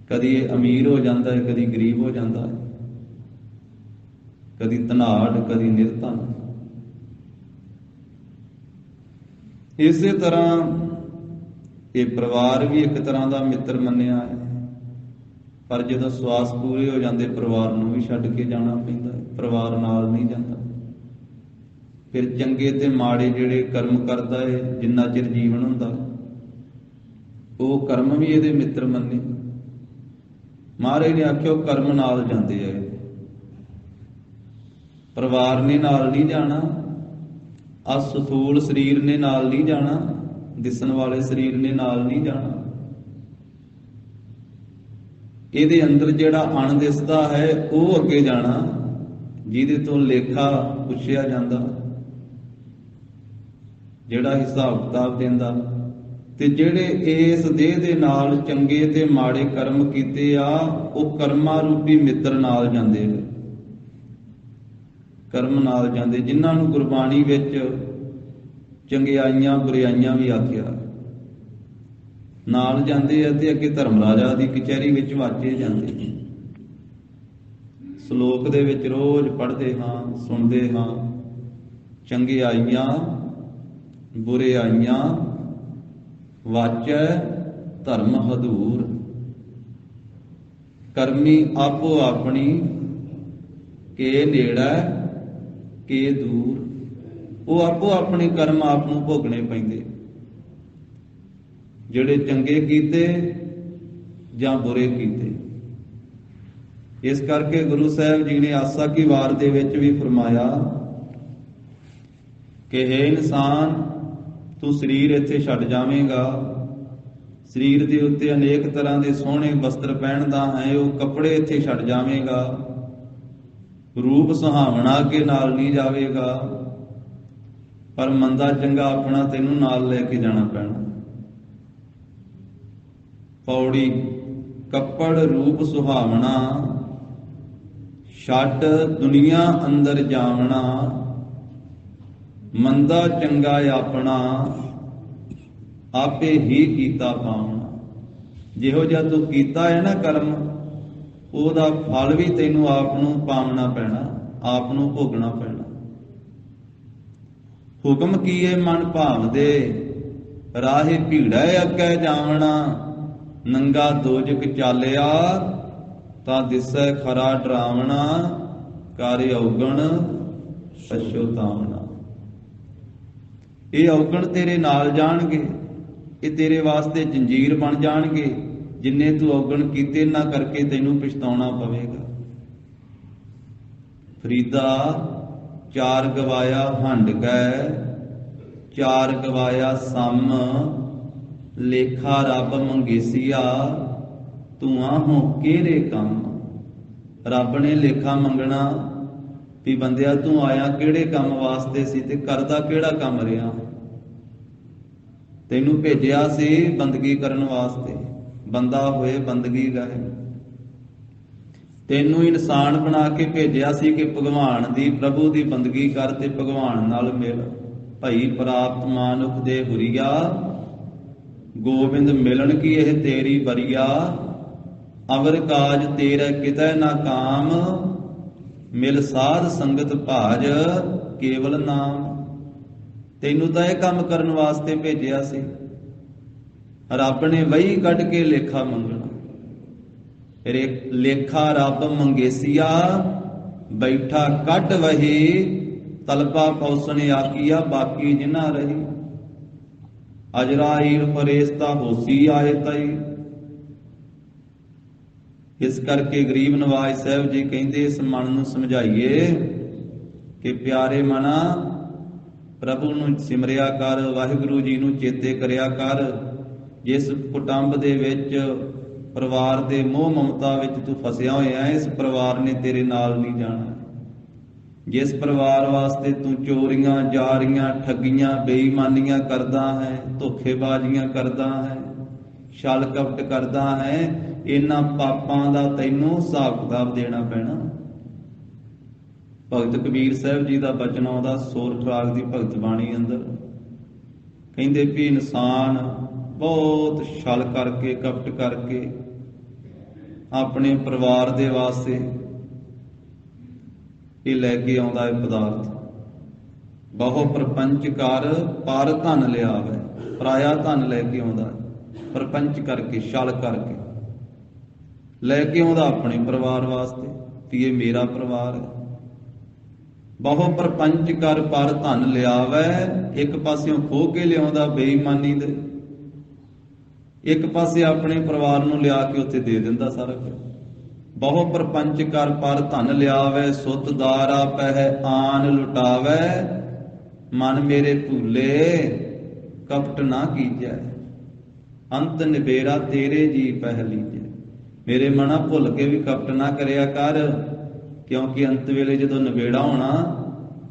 ਕਦੀ ਇਹ ਅਮੀਰ ਹੋ ਜਾਂਦਾ ਹੈ, ਕਦੀ ਗਰੀਬ ਹੋ ਜਾਂਦਾ ਹੈ, ਕਦੀ ਧਨਾਢ ਕਦੀ ਨਿਰਧਨ। ਇਸੇ ਤਰ੍ਹਾਂ ਇਹ ਪਰਿਵਾਰ ਵੀ ਇੱਕ ਤਰ੍ਹਾਂ ਦਾ ਮਿੱਤਰ ਮੰਨਿਆ ਹੈ, ਪਰ ਜਦੋਂ ਸਵਾਸ ਪੂਰੇ ਹੋ ਜਾਂਦੇ ਪਰਿਵਾਰ ਨੂੰ ਵੀ ਛੱਡ ਕੇ ਜਾਣਾ ਪੈਂਦਾ ਹੈ, ਪਰਿਵਾਰ ਨਾਲ ਨਹੀਂ ਜਾਂਦਾ। ਫਿਰ ਚੰਗੇ ਤੇ ਮਾੜੇ ਜਿਹੜੇ ਕਰਮ ਕਰਦਾ ਹੈ, ਜਿੰਨਾ ਚਿਰ ਜੀਵਨ ਹੁੰਦਾ ਉਹ ਕਰਮ ਵੀ ਇਹਦੇ ਮਿੱਤਰ ਮੰਨੇ। ਮਹਾਰਾਜ ਨੇ ਆਖਿਆ ਉਹ ਕਰਮ ਨਾਲ ਜਾਂਦੇ ਆ, ਪਰਿਵਾਰ ਨੇ ਨਾਲ ਨਹੀਂ ਜਾਣਾ, ਆ ਸਥੂਲ ਸਰੀਰ ਨੇ ਨਾਲ ਨਹੀਂ ਜਾਣਾ, ਦਿਸਣ ਵਾਲੇ ਸਰੀਰ ਨੇ ਨਾਲ ਨਹੀਂ ਜਾਣਾ। ਇਹਦੇ ਅੰਦਰ ਜਿਹੜਾ ਅਣ ਦਿਸਦਾ ਹੈ ਉਹ ਅੱਗੇ ਜਾਣਾ, ਜਿਹਦੇ ਤੋਂ ਲੇਖਾ ਪੁੱਛਿਆ ਜਾਂਦਾ, ਜਿਹੜਾ ਹਿਸਾਬ ਕਿਤਾਬ ਦਿੰਦਾ। ਤੇ ਜਿਹੜੇ ਇਸ ਦੇਹ ਦੇ ਨਾਲ ਚੰਗੇ ਤੇ ਮਾੜੇ ਕਰਮ ਕੀਤੇ ਆ, ਉਹ ਕਰਮਾਂ ਰੂਪੀ ਮਿੱਤਰ ਨਾਲ ਜਾਂਦੇ ਨੇ, ਕਰਮ ਨਾਲ ਜਾਂਦੇ, ਜਿਨ੍ਹਾਂ ਨੂੰ ਗੁਰਬਾਣੀ ਵਿੱਚ ਚੰਗਿਆਈਆਂ ਬੁਰਿਆਈਆਂ ਵੀ ਆਖਿਆ ਨਾਲ ਜਾਂਦੇ ਆ। ਤੇ ਅੱਗੇ ਧਰਮ ਰਾਜਾ ਦੀ ਕਚਹਿਰੀ ਵਿੱਚ ਵਾਚੇ ਜਾਂਦੇ। ਸ਼ਲੋਕ ਦੇ ਵਿੱਚ ਰੋਜ਼ ਪੜ੍ਹਦੇ ਹਾਂ, ਸੁਣਦੇ ਹਾਂ, ਚੰਗਿਆਈਆਂ ਬੁਰਿਆਈਆਂ ਵਾਚੈ ਧਰਮ ਹਦੂਰ, ਕਰਮੀ ਆਪੋ ਆਪਣੀ ਕੇ ਨੇੜਾ ਕੇ ਦੂਰ। ਉਹ ਆਪੋ ਆਪਣੇ ਕਰਮ ਆਪ ਨੂੰ ਭੋਗਣੇ ਪੈਂਦੇ, ਜਿਹੜੇ ਚੰਗੇ ਕੀਤੇ ਜਾਂ ਬੁਰੇ ਕੀਤੇ। ਇਸ ਕਰਕੇ ਗੁਰੂ ਸਾਹਿਬ ਜੀ ਨੇ ਆਸਾ ਕੀ ਵਾਰ ਦੇ ਵਿੱਚ ਵੀ ਫਰਮਾਇਆ ਕਿ ਹੇ ਇਨਸਾਨ, ਤੂੰ ਸਰੀਰ ਇੱਥੇ ਛੱਡ ਜਾਵੇਂਗਾ, ਸਰੀਰ ਦੇ ਉੱਤੇ ਅਨੇਕ ਤਰ੍ਹਾਂ ਦੇ ਸੋਹਣੇ ਵਸਤਰ ਪਹਿਨਦਾ ਹੈ, ਉਹ ਕੱਪੜੇ ਇੱਥੇ ਛੱਡ ਜਾਵੇਂਗਾ, ਰੂਪ ਸੁਹਾਵਣਾ ਕੇ ਨਾਲ ਨਹੀਂ ਜਾਵੇਗਾ, ਪਰ ਮੰਦਾ ਚੰਗਾ ਆਪਣਾ ਤੈਨੂੰ ਨਾਲ ਲੈ ਕੇ ਜਾਣਾ ਪੈਣਾ। ਪੌੜੀ ਕੱਪੜ ਰੂਪ ਸੁਹਾਵਣਾ, ਛੱਡ ਦੁਨੀਆ ਅੰਦਰ ਜਾਵਣਾ, ਮੰਦਾ ਚੰਗਾ ਆਪਣਾ ਆਪੇ ਹੀ ਕੀਤਾ ਪਾਵਣਾ। ਜਿਹੋ ਜਿਹਾ ਤੂੰ ਕੀਤਾ ਹੈ ਨਾ ਕਰਮ, ਉਹਦਾ ਫਲ ਵੀ ਤੈਨੂੰ ਆਪ ਨੂੰ ਪਾਵਣਾ ਪੈਣਾ, ਆਪ ਨੂੰ ਭੋਗਣਾ ਪੈਣਾ। ਹੁਕਮ ਕੀਏ ਮਨ ਭਾਵਦੇ, ਰਾਹੇ ਭੀੜਾ ਅੱਗੇ ਜਾਵਣਾ, ਨੰਗਾ ਦੋਜਕ ਚਾਲਿਆ ਤਾਂ ਦਿਸੈ ਖਰਾ ਡਰਾਵਣਾ, ਕਰ ਔਗਣ ਪਛਤਾਵਣਾ। ਇਹ ਔਗਣ ਤੇਰੇ ਨਾਲ ਜਾਣਗੇ, ਇਹ ਤੇਰੇ ਵਾਸਤੇ ਜੰਜੀਰ ਬਣ ਜਾਣਗੇ। ਜਿੰਨੇ ਤੂੰ ਔਗਣ ਕੀਤੇ ਨਾ ਕਰਕੇ ਤੈਨੂੰ ਪਛਤਾਉਣਾ ਪਵੇਗਾ। ਫਰੀਦਾ ਚਾਰ ਗਵਾਇਆ ਹੰਡ ਗਏ, ਚਾਰ ਗਵਾਇਆ ਸਮ, ਲੇਖਾ ਰੱਬ ਮੰਗੇਸੀਆ, ਤੂੰ ਆਹੋ ਕਿਹੜੇ ਕੰਮ। ਰੱਬ ਨੇ ਲੇਖਾ ਮੰਗਣਾ ਵੀ ਬੰਦਿਆ ਤੂੰ ਆਇਆ ਕਿਹੜੇ ਕੰਮ ਵਾਸਤੇ ਸੀ ਤੇ ਕਰਦਾ ਕਿਹੜਾ ਕੰਮ ਰਿਹਾ। ਤੈਨੂੰ ਭੇਜਿਆ ਸੀ ਬੰਦਗੀ ਕਰਨ ਵਾਸਤੇ, ਬੰਦਾ ਹੋਏ ਬੰਦਗੀ ਗਾਏ। ਤੈਨੂੰ ਇਨਸਾਨ ਬਣਾ ਕੇ ਭੇਜਿਆ ਸੀ ਕਿ ਭਗਵਾਨ ਦੀ ਪ੍ਰਭੂ ਦੀ ਬੰਦਗੀ ਕਰ ਤੇ ਭਗਵਾਨ ਨਾਲ ਮਿਲ। ਭਈ ਪ੍ਰਾਪਤ ਮਾਨੁਖ ਦੇ ਹੁਰੀਆ, ਗੋਬਿੰਦ ਮਿਲਣ ਕੀ ਇਹ ਤੇਰੀ ਬਰੀਆ। ਅਵਰ ਕਾਜ ਤੇਰੇ ਕਿਤੈ ਨਾ ਕਾਮ, ਮਿਲ ਸਾਧ ਸੰਗਤ ਭਾਜ ਕੇਵਲ ਨਾਮ। ਤੈਨੂੰ ਤਾਂ ਇਹ ਕੰਮ ਕਰਨ ਵਾਸਤੇ ਭੇਜਿਆ ਸੀ। ਰੱਬ ਨੇ ਵਹੀ ਕੱਢ ਕੇ ਲੇਖਾ ਮੰਗਣਾ। ਲੇਖਾ ਰੱਬ ਮੰਗੇਸੀਆ, ਬੈਠਾ ਕੱਢ ਵਹੀ, ਤਲਪਾ ਪੌਸਣ ਆਕੀਆ, ਬਾਕੀ ਜਿਨਾ ਰਹੀ। ਅਜਰਾਈਲ ਫਰੇਸਤਾ ਹੋਸੀ ਆਏ ਤਈ। ਇਸ ਕਰਕੇ ਗਰੀਬ ਨਵਾਜ ਸਾਹਿਬ ਜੀ ਕਹਿੰਦੇ ਇਸ ਮਨ ਨੂੰ ਸਮਝਾਈਏ ਕਿ ਪਿਆਰੇ ਮਨਾ, ਪ੍ਰਭੂ ਨੂੰ ਸਿਮਰਿਆ ਕਰ, ਵਾਹਿਗੁਰੂ ਜੀ ਨੂੰ ਚੇਤੇ ਕਰਿਆ ਕਰ। ਜਿਸ ਕੁਟੰਬ ਦੇ ਵਿੱਚ, ਪਰਿਵਾਰ ਦੇ ਮੋਹ ਮਮਤਾ ਵਿੱਚ ਤੂੰ ਫਸਿਆ ਹੋਇਆ, ਇਸ ਪਰਿਵਾਰ ਨੇ ਤੇਰੇ ਨਾਲ ਨਹੀਂ ਜਾਣਾ। ਜਿਸ ਪਰਿਵਾਰ ਵਾਸਤੇ ਤੂੰ ਚੋਰੀਆਂ ਜਾਰੀਆਂ ਠੱਗੀਆਂ ਬੇਈਮਾਨੀਆਂ ਕਰਦਾ ਹੈ, ਧੋਖੇਬਾਜ਼ੀਆਂ ਕਰਦਾ ਹੈ, ਛਲ ਕਪਟ ਕਰਦਾ ਹੈ, ਇਹਨਾਂ ਪਾਪਾਂ ਦਾ ਤੈਨੂੰ ਹਿਸਾਬ ਕਿਤਾਬ ਦੇਣਾ ਪੈਣਾ। ਭਗਤ ਕਬੀਰ ਸਾਹਿਬ ਜੀ ਦਾ ਬਚਨ ਆਉਂਦਾ ਸੋਰਠ ਰਾਗ ਦੀ ਭਗਤ ਬਾਣੀ ਅੰਦਰ, ਕਹਿੰਦੇ ਵੀ ਇਨਸਾਨ ਬਹੁਤ ਛਲ ਕਰਕੇ ਕਪਟ ਕਰਕੇ ਆਪਣੇ ਪਰਿਵਾਰ ਦੇ ਵਾਸਤੇ ਇਹ ਲੈ ਕੇ ਆਉਂਦਾ ਹੈ ਪਦਾਰਥ, ਬਹੁ ਪ੍ਰਪੰਚ ਕਰ ਪਰ ਧਨ ਲਿਆਵੇ। ਪਰਾਇਆ ਧਨ ਲੈ ਕੇ ਆਉਂਦਾ, ਪ੍ਰਪੰਚ ਕਰਕੇ, ਛਲ ਕਰਕੇ ਲੈ ਕੇ ਆਉਂਦਾ ਆਪਣੇ ਪਰਿਵਾਰ ਵਾਸਤੇ ਵੀ ਇਹ ਮੇਰਾ ਪਰਿਵਾਰ ਹੈ। ਬਹੁ ਪ੍ਰਪੰਚ ਕਰ ਪਰ ਧਨ ਲਿਆਵੇ। ਇੱਕ ਪਾਸਿਓਂ ਖੋਹ ਕੇ ਲਿਆਉਂਦਾ ਬੇਈਮਾਨੀ ਦੇ, ਇੱਕ ਪਾਸੇ ਆਪਣੇ ਪਰਿਵਾਰ ਨੂੰ ਲਿਆ ਕੇ ਉੱਥੇ ਦੇ ਦਿੰਦਾ ਸਾਰਾ ਕੁਝ। ਬਹੁ ਪ੍ਰਪੰਚ ਕਰ ਪਰ ਧਨ ਲਿਆਵੇ, ਸੁਤ ਦਾਰਾ ਪਹਿ ਆਨ ਲੁਟਾਵੇ। ਮਨ ਮੇਰੇ ਭੂਲੇ ਕਪਟ ਨਾ ਕੀਜੈ, ਅੰਤ ਨਿਬੇਰਾ ਤੇਰੇ ਜੀ ਪਹਿ ਲੀਜੈ। ਮੇਰੇ ਮਨਾ ਭੁੱਲ ਕੇ ਵੀ ਕਪਟ ਨਾ ਕਰਿਆ ਕਰ, ਕਿਉਂਕਿ ਅੰਤ ਵੇਲੇ ਜਦੋਂ ਨਿਬੇੜਾ ਹੋਣਾ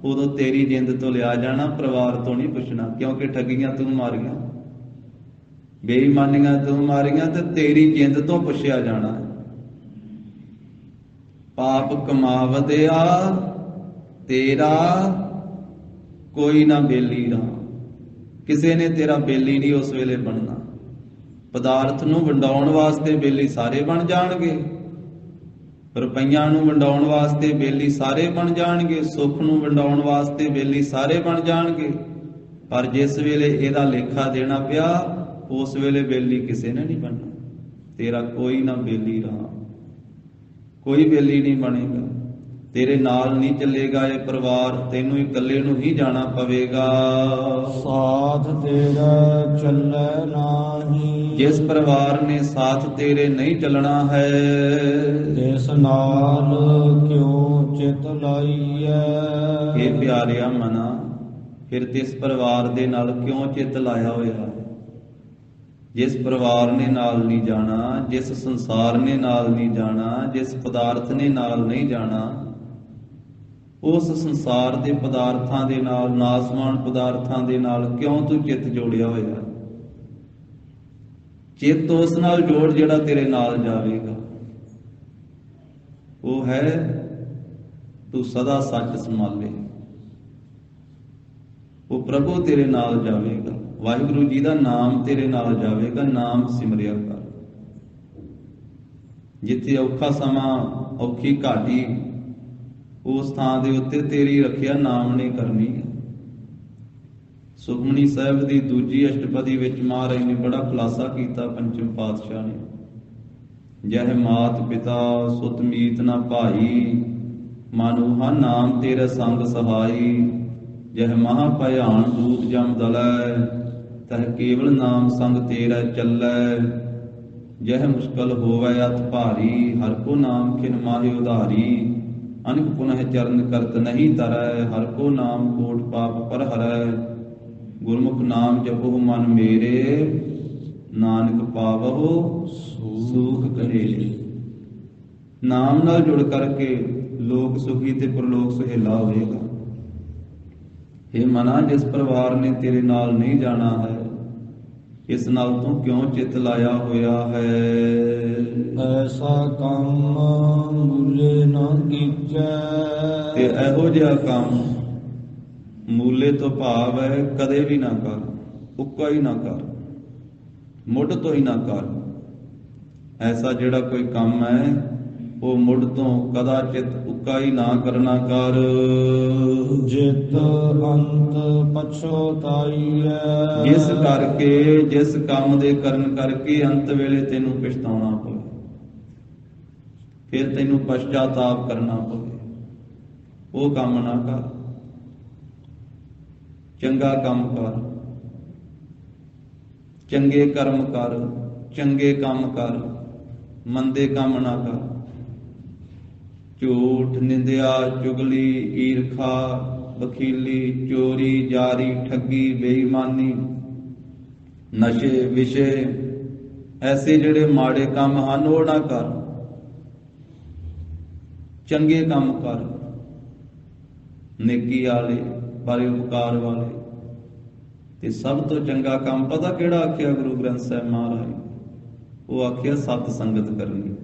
ਉਦੋਂ ਤੇਰੀ ਜਿੰਦ ਤੋਂ ਲਿਆ ਜਾਣਾ, ਪਰਿਵਾਰ ਤੋਂ ਨਹੀਂ ਪੁੱਛਣਾ। ਕਿਉਂਕਿ ਠੱਗੀਆਂ ਤੂੰ ਮਾਰੀਆਂ, ਬੇਈਮਾਨੀਆਂ ਤੂੰ ਮਾਰੀਆਂ ਤੇ ਤੇਰੀ ਜਿੰਦ ਤੋਂ ਪੁੱਛਿਆ ਜਾਣਾ। ਪਾਪ ਕਮਾਵਦਿਆ ਤੇਰਾ ਕੋਈ ਨਾ ਬੇਲੀ ਰਾਮ। ਕਿਸੇ ਨੇ ਤੇਰਾ ਬੇਲੀ ਨਹੀਂ ਉਸ ਵੇਲੇ ਬਣਨਾ। ਪਦਾਰਥ ਨੂੰ ਵੰਡਾਉਣ ਵਾਸਤੇ ਬੇਲੀ ਸਾਰੇ ਬਣ ਜਾਣਗੇ, ਰੁਪਈਆਂ ਨੂੰ ਵੰਡਾਉਣ ਵਾਸਤੇ ਬੇਲੀ ਸਾਰੇ ਬਣ ਜਾਣਗੇ, ਸੁੱਖ ਨੂੰ ਵੰਡਾਉਣ ਵਾਸਤੇ ਬੇਲੀ ਸਾਰੇ ਬਣ ਜਾਣਗੇ। ਪਰ ਜਿਸ ਵੇਲੇ ਇਹਦਾ ਲੇਖਾ ਦੇਣਾ ਪਿਆ ਉਸ ਵੇਲੇ ਬੇਲੀ ਕਿਸੇ ਨੇ ਨਹੀਂ ਬਣਨਾ। ਤੇਰਾ ਕੋਈ ਨਾ ਬੇਲੀ ਰਾਮ, ਕੋਈ ਬੇਲੀ ਨਹੀਂ ਬਣੇਗਾ। ਤੇਰੇ ਨਾਲ ਨਹੀਂ ਚੱਲੇਗਾ ਇਹ ਪਰਿਵਾਰ, ਤੈਨੂੰ ਇਕੱਲੇ ਨੂੰ ਹੀ ਜਾਣਾ ਪਵੇਗਾ। ਸਾਥ ਤੇਰਾ ਚੱਲੈ ਨਾਹੀ, ਜਿਸ ਪਰਿਵਾਰ ਨੇ ਸਾਥ ਤੇਰੇ ਨਹੀਂ ਚੱਲਣਾ ਹੈ, ਤਿਸ ਨਾਲ ਕਿਉ ਚਿਤ ਲਾਈਐ। ਇਹ ਪਿਆਰਿਆ ਮਨਾ, ਫਿਰ ਤਿਸ ਪਰਿਵਾਰ ਦੇ ਨਾਲ ਕਿਉਂ ਚਿੱਤ ਲਾਇਆ ਹੋਇਆ ਹੈ? ਜਿਸ ਪਰਿਵਾਰ ਨੇ ਨਾਲ ਨਹੀਂ ਜਾਣਾ, ਜਿਸ ਸੰਸਾਰ ਨੇ ਨਾਲ ਨਹੀਂ ਜਾਣਾ, ਜਿਸ ਪਦਾਰਥ ਨੇ ਨਾਲ ਨਹੀਂ ਜਾਣਾ, ਉਸ ਸੰਸਾਰ ਦੇ ਪਦਾਰਥਾਂ ਦੇ ਨਾਲ, ਨਾਸਮਾਨ ਪਦਾਰਥਾਂ ਦੇ ਨਾਲ ਕਿਉਂ ਤੂੰ ਚਿੱਤ ਜੋੜਿਆ ਹੋਇਆ? ਚਿੱਤ ਉਸ ਨਾਲ ਜੋੜ ਜਿਹੜਾ ਤੇਰੇ ਨਾਲ ਜਾਵੇਗਾ। ਉਹ ਹੈ ਤੂੰ ਸਦਾ ਸੱਚ ਸੰਭਾਲੇ, ਉਹ ਪ੍ਰਭੂ ਤੇਰੇ ਨਾਲ ਜਾਵੇਗਾ। ਵਾਹਿਗੁਰੂ ਜੀ ਦਾ ਨਾਮ ਤੇਰੇ ਨਾਲ ਜਾਵੇਗਾ। ਨਾਮ ਸਿਮਰਿਆ ਕਰ। ਜਿੱਥੇ ਔਖਾ ਸਮਾਂ, ਔਖੀ ਘਾਟੀ, ਉਸ ਥਾਂ ਦੇ ਉੱਤੇ ਤੇਰੀ ਰੱਖਿਆ ਨਾਮ ਨੇ ਕਰਨੀ ਹੈ। ਸੁਖਮਨੀ ਸਾਹਿਬ ਦੀ ਦੂਜੀ ਅਸ਼ਟਪਦੀ ਵਿੱਚ ਮਹਾਰਾਜ ਨੇ ਬੜਾ ਖੁਲਾਸਾ ਕੀਤਾ, ਪੰਚਮ ਪਾਤਸ਼ਾਹ ਨੇ। ਜਹ ਮਾਤ ਪਿਤਾ ਸੁਤ ਮੀਤ ਨਾ ਭਾਈ, ਮਾਨੂਹਾ ਨਾਮ ਤੇਰਾ ਸੰਗ ਸਹਾਈ। ਜਹ ਮਹਾ ਭਿਆਨ ਦੂਤ ਜਮ ਦਲੈ, ਤਹ ਕੇਵਲ ਨਾਮ ਸੰਗ ਤੇਰਾ ਚੱਲੈ। ਜਹ ਮੁਸ਼ਕਲ ਹੋਵੈ ਅਤ ਭਾਰੀ, ਹਰ ਕੋ ਨਾਮ ਖਿਨ ਮਾਹਿ ਉਧਾਰੀ। ਅਨਕ ਪੁਨਹ ਚਰਨ ਕਰਤ ਨਹੀਂ ਤਰੈ, ਹਰ ਕੋ ਨਾਮ ਕੋਟ ਪਾਪ ਪਰ ਹਰੈ। ਗੁਰਮੁਖ ਨਾਮ ਜਪੋ ਮਨ ਮੇਰੇ, ਨਾਨਕ ਪਾਵਹੁ ਸੂਖ ਕਨੇਰੇ। ਨਾਮ ਨਾਲ ਜੁੜ ਕਰਕੇ ਲੋਕ ਸੁਖੀ ਤੇ ਪਰਲੋਕ ਸੁਹੇਲਾ ਹੋਵੇਗਾ। ਇਹ ਮਨਾ, ਜਿਸ ਪਰਿਵਾਰ ਨੇ ਤੇਰੇ ਨਾਲ ਨਹੀਂ ਜਾਣਾ ਹੈ, ਇਸ ਨਾਲ ਤੂੰ ਕਿਉਂ ਚਿੱਤ ਲਾਇਆ ਹੋਇਆ ਹੈ? ਐਸਾ ਕੰਮ ਮੂਲੇ ਨਾ ਕੀਚੈ, ਤੇ ਇਹੋ ਜਿਹਾ ਕੰਮ ਮੂਲੇ ਤੋਂ ਭਾਵ ਹੈ ਕਦੇ ਵੀ ਨਾ ਕਰ, ਉੱਕਾ ਹੀ ਨਾ ਕਰ, ਮੁੱਢ ਤੋਂ ਹੀ ਨਾ ਕਰ। ਐਸਾ ਜਿਹੜਾ ਕੋਈ ਕੰਮ ਹੈ ਉਹ ਮੁੱਢ ਤੋਂ ਕਦਾਚਿਤ ਉੱਕਾ ਹੀ ਨਾ ਕਰਨਾ ਕਰ। ਜਿਤ ਅੰਤ ਪਛੋਤਾਈਐ, ਜਿਸ ਕਰਕੇ, ਜਿਸ ਕੰਮ ਦੇ ਕਰਨ ਕਰਕੇ ਅੰਤ ਵੇਲੇ ਤੈਨੂੰ ਪਛਤਾਉਣਾ ਪਵੇ, ਫਿਰ ਤੈਨੂੰ ਪਛਤਾਤਾਪ ਕਰਨਾ ਪਵੇ, ਉਹ ਕੰਮ ਨਾ ਕਰ। ਚੰਗਾ ਕੰਮ ਕਰ, ਚੰਗੇ ਕਰਮ ਕਰ, ਚੰਗੇ ਕੰਮ ਕਰ, ਮੰਦੇ ਕੰਮ ਨਾ ਕਰ। ਝੂਠ, ਨਿੰਦਿਆ, ਚੁਗਲੀ, ਈਰਖਾ, ਬਖੀਲੀ, ਚੋਰੀ, ਜਾਰੀ, ਠੱਗੀ, ਬੇਈਮਾਨੀ, ਨਸ਼ੇ, ਵਿਸ਼ੇ, ਐਸੇ ਜਿਹੜੇ ਮਾੜੇ ਕੰਮ ਹਨ ਉਹ ਨਾ ਕਰ। ਚੰਗੇ ਕੰਮ ਕਰ, ਨੇਕੀ ਵਾਲੇ, ਪਰਉਪਕਾਰ ਵਾਲੇ। ਤੇ ਸਭ ਤੋਂ ਚੰਗਾ ਕੰਮ ਪਤਾ ਕਿਹੜਾ ਆਖਿਆ ਗੁਰੂ ਗ੍ਰੰਥ ਸਾਹਿਬ ਮਹਾਰਾਜ? ਉਹ ਆਖਿਆ ਸਤ ਸੰਗਤ ਕਰਨੀ।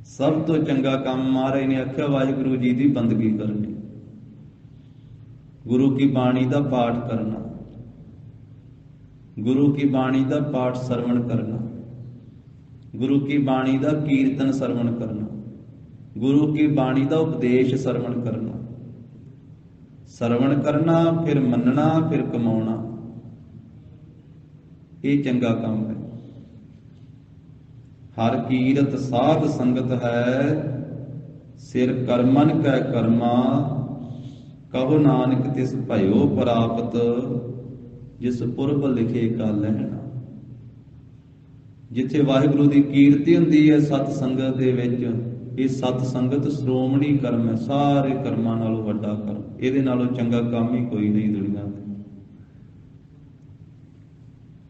ਸਭ ਤੋਂ ਚੰਗਾ ਕੰਮ ਮਹਾਰਾਜ ਨੇ ਆਖਿਆ ਵਾਹਿਗੁਰੂ ਜੀ ਦੀ ਬੰਦਗੀ ਕਰਨੀ, ਗੁਰੂ ਕੀ ਬਾਣੀ ਦਾ ਪਾਠ ਕਰਨਾ, ਗੁਰੂ ਕੀ ਬਾਣੀ ਦਾ ਪਾਠ ਸਰਵਣ ਕਰਨਾ, ਗੁਰੂ ਕੀ ਬਾਣੀ ਦਾ ਕੀਰਤਨ ਸਰਵਣ ਕਰਨਾ, ਗੁਰੂ ਕੀ ਬਾਣੀ ਦਾ ਉਪਦੇਸ਼ ਸਰਵਣ ਕਰਨਾ। ਸਰਵਣ ਕਰਨਾ, ਫਿਰ ਮੰਨਣਾ, ਫਿਰ ਕਮਾਉਣਾ, ਇਹ ਚੰਗਾ ਕੰਮ ਹੈ। ਹਰ ਕੀਰਤ ਸਾਧ ਸੰਗਤ ਹੈ, ਸਿਰ ਕਰਮਨ ਕੈ ਕਰਮਾ, ਕਹੋ ਨਾਨਕ ਤਿਸ ਭਇਓ ਪ੍ਰਾਪਤ, ਜਿਸ ਪੁਰਬ ਲਿਖੇ ਕਾ ਲਹਿਣਾ। ਜਿੱਥੇ ਵਾਹਿਗੁਰੂ ਦੀ ਕੀਰਤੀ ਹੁੰਦੀ ਹੈ ਸਤ ਸੰਗਤ ਦੇ ਵਿੱਚ, ਇਹ ਸਤ ਸੰਗਤ ਸ਼੍ਰੋਮਣੀ ਕਰਮ ਹੈ, ਸਾਰੇ ਕਰਮਾਂ ਨਾਲੋਂ ਵੱਡਾ ਕਰਮ। ਇਹਦੇ ਨਾਲੋਂ ਚੰਗਾ ਕੰਮ ਹੀ ਕੋਈ ਨਹੀਂ ਦੁਨੀਆ ਤੇ।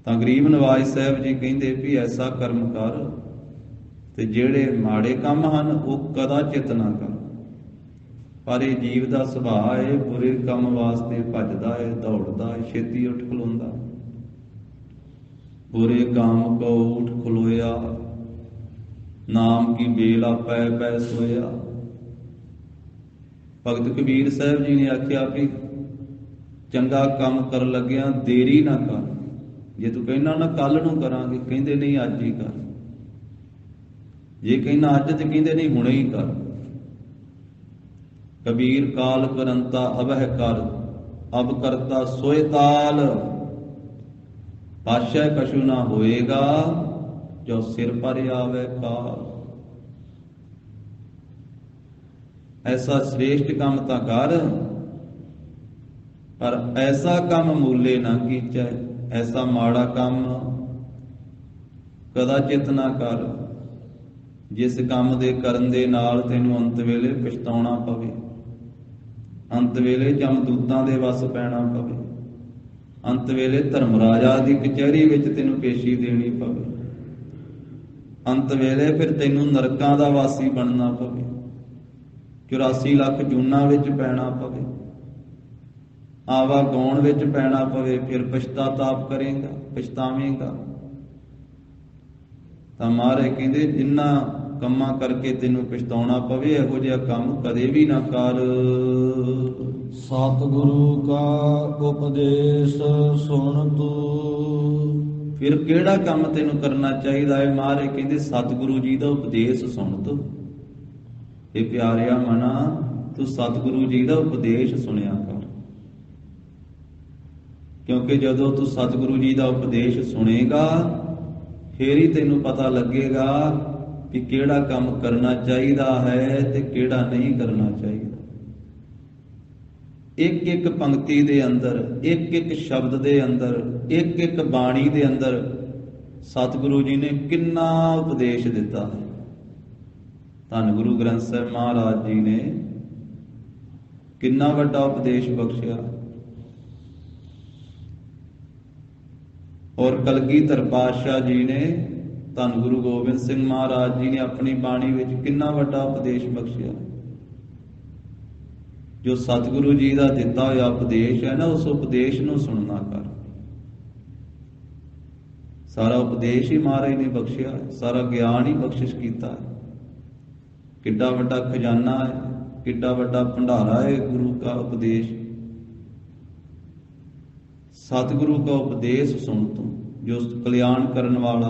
ਤਾਂ ਗਰੀਬ ਨਵਾਜ ਸਾਹਿਬ ਜੀ ਕਹਿੰਦੇ ਵੀ ਐਸਾ ਕਰਮ ਕਰ ਤੇ ਜਿਹੜੇ ਮਾੜੇ ਕੰਮ ਹਨ ਉਹ ਕਦਾਚਿਤ ਨਾ ਕਰ। ਪਰ ਇਹ ਜੀਵ ਦਾ ਸੁਭਾਅ ਹੈ, ਬੁਰੇ ਕੰਮ ਵਾਸਤੇ ਭੱਜਦਾ ਹੈ, ਦੌੜਦਾ ਹੈ, ਛੇਤੀ ਉੱਠ ਖਲੋਂਦਾ। ਬੁਰੇ ਕਾਮ ਕੋ ਉਠ ਖਲੋਇਆ, ਨਾਮ ਕੀ ਬੇਲ ਆਪੈ ਪੈ ਸੋਇਆ। ਭਗਤ ਕਬੀਰ ਸਾਹਿਬ ਜੀ ਨੇ ਆਖਿਆ ਵੀ ਚੰਗਾ ਕੰਮ ਕਰਨ ਲੱਗਿਆ ਦੇਰੀ ਨਾ ਕਰ। ਜੇ ਤੂੰ ਕਹਿਣਾ ਨਾ ਕੱਲ ਨੂੰ ਕਰਾਂਗੇ, ਕਹਿੰਦੇ ਨਹੀਂ ਅੱਜ ਹੀ ਕਰ। ਜੇ ਕਹਿਣਾ ਅੱਜ ਤੇ ਕਹਿੰਦੇ ਨਹੀਂ ਹੁਣੇ ਹੀ ਕਰ। ਕਬੀਰ ਕਾਲ ਕਰੰਤਾ ਅਬਹਿ ਕਰ, ਅਬ ਕਰਤਾ ਸੋਇ ਤਾਲ। ਪਾਸ਼ਾ ਕਛੂ ਨਾ ਹੋਏਗਾ, ਜੋ ਸਿਰ ਪਰ ਆਵੇ ਕਾਲ। ਐਸਾ ਸ੍ਰੇਸ਼ਟ ਕੰਮ ਤਾਂ ਕਰ, ਪਰ ਐਸਾ ਕੰਮ ਮੂਲੇ ਨਾ ਕੀਚੈ। ਐਸਾ ਮਾੜਾ ਕੰਮ ਕਦਾਚਿਤ ਨਾ ਕਰ, ਜਿਸ ਕੰਮ ਦੇ ਕਰਨ ਦੇ ਨਾਲ ਤੈਨੂੰ ਅੰਤ ਵੇਲੇ ਪਛਤਾਉਣਾ ਪਵੇ, ਅੰਤ ਵੇਲੇ ਜਮਦੂਤਾਂ ਦੇ ਵੱਸ ਪੈਣਾ ਪਵੇ, ਅੰਤ ਵੇਲੇ ਧਰਮ ਰਾਜਾ ਦੀ ਕਚਹਿਰੀ ਵਿੱਚ ਤੈਨੂੰ ਪੇਸ਼ੀ ਦੇਣੀ ਪਵੇ, ਅੰਤ ਵੇਲੇ ਫਿਰ ਤੈਨੂੰ ਨਰਕਾਂ ਦਾ ਵਾਸੀ ਬਣਨਾ ਪਵੇ, 84 ਲੱਖ ਜੂਨਾਂ ਵਿੱਚ ਪੈਣਾ ਪਵੇ, ਆਵਾ ਗਾਉਣ ਵਿੱਚ ਪੈਣਾ ਪਵੇ, ਫਿਰ ਪਛਤਾਤਾਪ ਕਰੇਗਾ, ਪਛਤਾਵੇਂਗਾ। ਤਾਂ ਮਹਾਰਾਜ ਕਹਿੰਦੇ ਜਿੰਨਾ ਕੰਮਾਂ ਕਰਕੇ ਤੈਨੂੰ ਪਛਤਾਉਣਾ ਪਵੇ, ਇਹੋ ਜਿਹਾ ਕੰਮ ਕਦੇ ਵੀ ਨਾ ਕਰ। ਸਤਿਗੁਰੂ ਕਾ ਉਪਦੇਸ਼ ਸੁਣ ਤੂੰ। ਫਿਰ ਕਿਹੜਾ ਕੰਮ ਤੈਨੂੰ ਕਰਨਾ ਚਾਹੀਦਾ ਹੈ? ਮਹਾਰਾਜ ਕਹਿੰਦੇ ਸਤਿਗੁਰੂ ਜੀ ਦਾ ਉਪਦੇਸ਼ ਸੁਣ ਤੂੰ। ਇਹ ਪਿਆਰਿਆ ਮਨਾ, ਤੂੰ ਸਤਿਗੁਰੂ ਜੀ ਦਾ ਉਪਦੇਸ਼ ਸੁਣਿਆ ਕਰ। ਕਿਉਂਕਿ ਜਦੋਂ ਤੂੰ ਸਤਿਗੁਰੂ ਜੀ ਦਾ ਉਪਦੇਸ਼ ਸੁਣੇਗਾ, ਫੇਰ ਹੀ ਤੈਨੂੰ ਪਤਾ ਲੱਗੇਗਾ ਕਿ ਕਿਹੜਾ ਕੰਮ ਕਰਨਾ ਚਾਹੀਦਾ ਹੈ ਤੇ ਕਿਹੜਾ ਨਹੀਂ ਕਰਨਾ ਚਾਹੀਦਾ। ਇੱਕ ਇੱਕ ਪੰਕਤੀ ਦੇ ਅੰਦਰ, ਇੱਕ ਇੱਕ ਸ਼ਬਦ ਦੇ ਅੰਦਰ, ਇੱਕ ਇੱਕ ਬਾਣੀ ਦੇ ਅੰਦਰ ਸਤਿਗੁਰੂ ਜੀ ਨੇ ਕਿੰਨਾ ਉਪਦੇਸ਼ ਦਿੱਤਾ ਹੈ। ਧੰਨ ਗੁਰੂ ਗ੍ਰੰਥ ਸਾਹਿਬ ਮਹਾਰਾਜ ਜੀ ਨੇ ਕਿੰਨਾ ਵੱਡਾ ਉਪਦੇਸ਼ ਬਖਸ਼ਿਆ। ਔਰ ਕਲਗੀਧਰ ਪਾਤਸ਼ਾਹ ਜੀ ਨੇ, ਧੰਨ ਗੁਰੂ ਗੋਬਿੰਦ ਸਿੰਘ ਮਹਾਰਾਜ ਜੀ ਨੇ ਆਪਣੀ ਬਾਣੀ ਵਿੱਚ ਕਿੰਨਾ ਵੱਡਾ ਉਪਦੇਸ਼ ਬਖਸ਼ਿਆ। ਜੋ ਸਤਿਗੁਰੂ ਜੀ ਦਾ ਦਿੱਤਾ ਹੋਇਆ ਉਪਦੇਸ਼ ਹੈ ਨਾ, ਉਸ ਉਪਦੇਸ਼ ਨੂੰ ਸੁਣਨਾ ਕਰ। ਸਾਰਾ ਉਪਦੇਸ਼ ਹੀ ਮਹਾਰਾਜ ਨੇ ਬਖਸ਼ਿਆ, ਸਾਰਾ ਗਿਆਨ ਹੀ ਬਖਸ਼ਿਸ਼ ਕੀਤਾ ਹੈ। ਕਿੱਡਾ ਵੱਡਾ ਖਜ਼ਾਨਾ ਹੈ, ਕਿੱਡਾ ਵੱਡਾ ਭੰਡਾਰਾ ਹੈ ਗੁਰੂ का ਉਪਦੇਸ਼। सतगुरु का उपदेश सुन तू, जो कल्याण करने वाला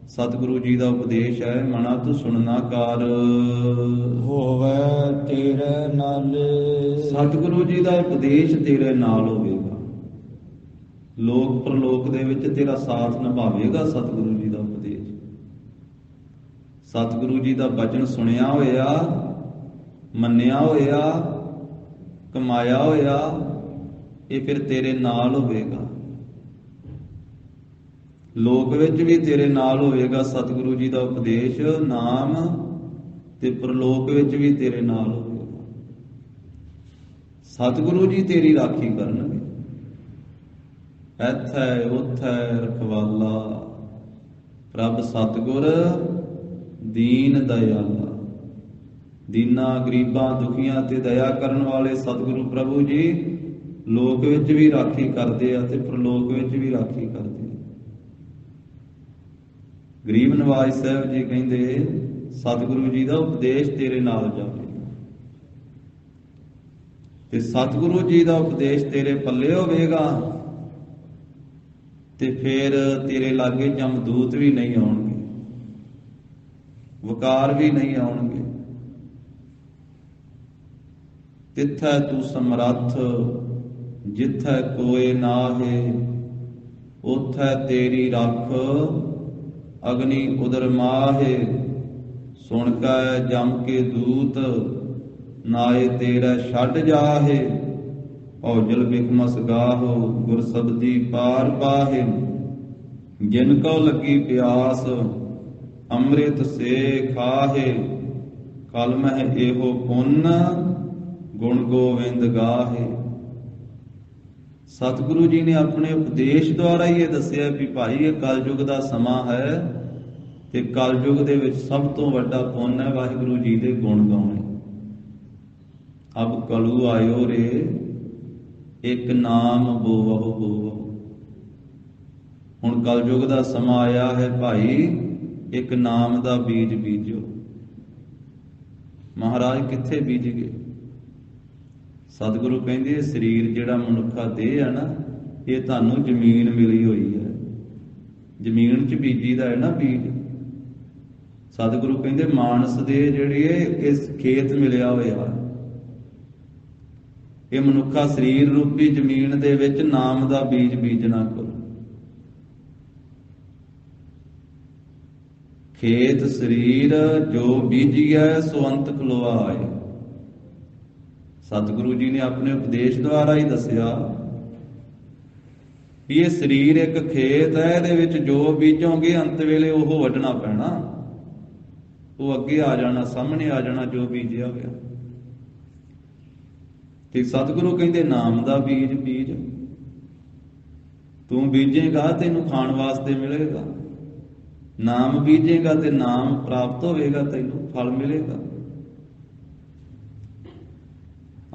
सतगुरु जी का उपदेश है। मना तू सुनना कर, होवे तेरे नाल। सतगुरु जी का उपदेश तेरे नाल होवेगा, लोक परलोक दे विच तेरा साथ निभावेगा सतगुरु जी का उपदेश। सतगुरु जी का वचन सुनिया होया, मन्निया होया, कमाया होया, ये फिर तेरे नाल होवेगा। लोक विच भी तेरे नाल होवेगा सतगुरु जी का उपदेश, नाम ते परलोक विच भी तेरे नाल होवेगा। सतगुरु जी तेरी राखी करनगे। इत्थै उत्थै रखवाला प्रभ सतगुर दीन दयाला। दीना गरीबां दुखियां ते दया करन वाले सतगुरु प्रभु जी लोक विच भी राखी करते हैं ते परलोक विच भी राखी करते हैं। गरीब नवाज साहब जी कहते सतगुरु जी का उपदेश तेरे नाल जावेगा, ते सतगुरु जी का उपदेश तेरे पल्ले होवेगा, ते फिर तेरे लागे जमदूत भी नहीं आउणगे, वकार भी नहीं आउणगे, ਤਿਥੈ ਤੂੰ ਸਮਰੱਥ, ਜਿਥੈ ਕੋਇ ਨਾਹੇ, ਉਥੈ ਤੇਰੀ ਰੱਖ, ਅਗਨੀ ਉਦਰ ਮਾਹੇ। ਸੁਣ ਕੈ ਜਮ ਕੇ ਦੂਤ, ਨਾਏ ਤੇਰਾ ਛੱਡ ਜਾਹੇ, ਭੌਜਲ ਬਿਕਮਸ ਗਾਹੋ, ਗੁਰ ਸਬਦੀ ਪਾਰ ਪਾਹੇ। ਜਿਨ ਕਉ ਲੱਗੀ ਪਿਆਸ, ਅੰਮ੍ਰਿਤ ਸੇ ਖਾਹੇ, ਕਲ ਮਹਿ ਇਹੋ ਪੁੰਨ, ਗੁਣ ਗੋਵਿੰਦ ਗਾਹੇ। ਸਤਿਗੁਰੂ ਜੀ ਨੇ ਆਪਣੇ ਉਪਦੇਸ਼ ਦੁਆਰਾ ਹੀ ਇਹ ਦੱਸਿਆ ਵੀ ਭਾਈ ਇਹ ਕਲਯੁਗ ਦਾ ਸਮਾਂ ਹੈ ਤੇ ਕਲਯੁਗ ਦੇ ਵਿੱਚ ਸਭ ਤੋਂ ਵੱਡਾ ਪੁੰਨ ਹੈ ਵਾਹਿਗੁਰੂ ਜੀ ਦੇ ਗੁਣ ਗਾਉਣੇ। ਅਬ ਕਲੂ ਆਇਓ ਰੇ, ਇੱਕ ਨਾਮ ਬੋਵਹੁ ਬੋਵਹੁ। ਹੁਣ ਕਲਯੁਗ ਦਾ ਸਮਾਂ ਆਇਆ ਹੈ ਭਾਈ, ਇੱਕ ਨਾਮ ਦਾ ਬੀਜ ਬੀਜੋ। ਮਹਾਰਾਜ ਕਿੱਥੇ ਬੀਜ ਗਏ? ਸਤਿਗੁਰੂ ਕਹਿੰਦੇ ਸਰੀਰ ਜਿਹੜਾ ਮਨੁੱਖਾ ਦੇਹ ਹੈ ਨਾ, ਇਹ ਤੁਹਾਨੂੰ ਜ਼ਮੀਨ ਮਿਲੀ ਹੋਈ ਹੈ, ਜ਼ਮੀਨ 'ਚ ਬੀਜੀ ਦਾ ਹੈ ਨਾ ਬੀਜ। ਸਤਿਗੁਰੂ ਕਹਿੰਦੇ ਮਾਨਸ ਦੇ ਜਿਹੜੀ ਇਸ ਖੇਤ ਮਿਲਿਆ ਹੋਇਆ, ਇਹ ਮਨੁੱਖਾ ਸਰੀਰ ਰੂਪੀ ਜ਼ਮੀਨ ਦੇ ਵਿੱਚ ਨਾਮ ਦਾ ਬੀਜ ਬੀਜਣਾ ਕਰੋ। ਖੇਤ ਸਰੀਰ ਜੋ ਬੀਜੀਐ ਸੋ ਅੰਤ ਖਲੋਆਏ। ਸਤਿਗੁਰੂ ਜੀ ਨੇ ਆਪਣੇ ਉਪਦੇਸ਼ ਦੁਆਰਾ ਹੀ ਦੱਸਿਆ ਵੀ ਇਹ ਸਰੀਰ ਇੱਕ ਖੇਤ ਹੈ, ਇਹਦੇ ਵਿੱਚ ਜੋ ਬੀਜੋਗੇ ਅੰਤ ਵੇਲੇ ਉਹ ਵੱਢਣਾ ਪੈਣਾ, ਉਹ ਅੱਗੇ ਆ ਜਾਣਾ, ਸਾਹਮਣੇ ਆ ਜਾਣਾ ਜੋ ਬੀਜਿਆ ਹੋਇਆ। ਤੇ ਸਤਿਗੁਰੂ ਕਹਿੰਦੇ ਨਾਮ ਦਾ ਬੀਜ ਬੀਜ, ਤੂੰ ਬੀਜੇਗਾ ਤੈਨੂੰ ਖਾਣ ਵਾਸਤੇ ਮਿਲੇਗਾ, ਨਾਮ ਬੀਜੇਗਾ ਤੇ ਨਾਮ ਪ੍ਰਾਪਤ ਹੋਵੇਗਾ, ਤੈਨੂੰ ਫਲ ਮਿਲੇਗਾ।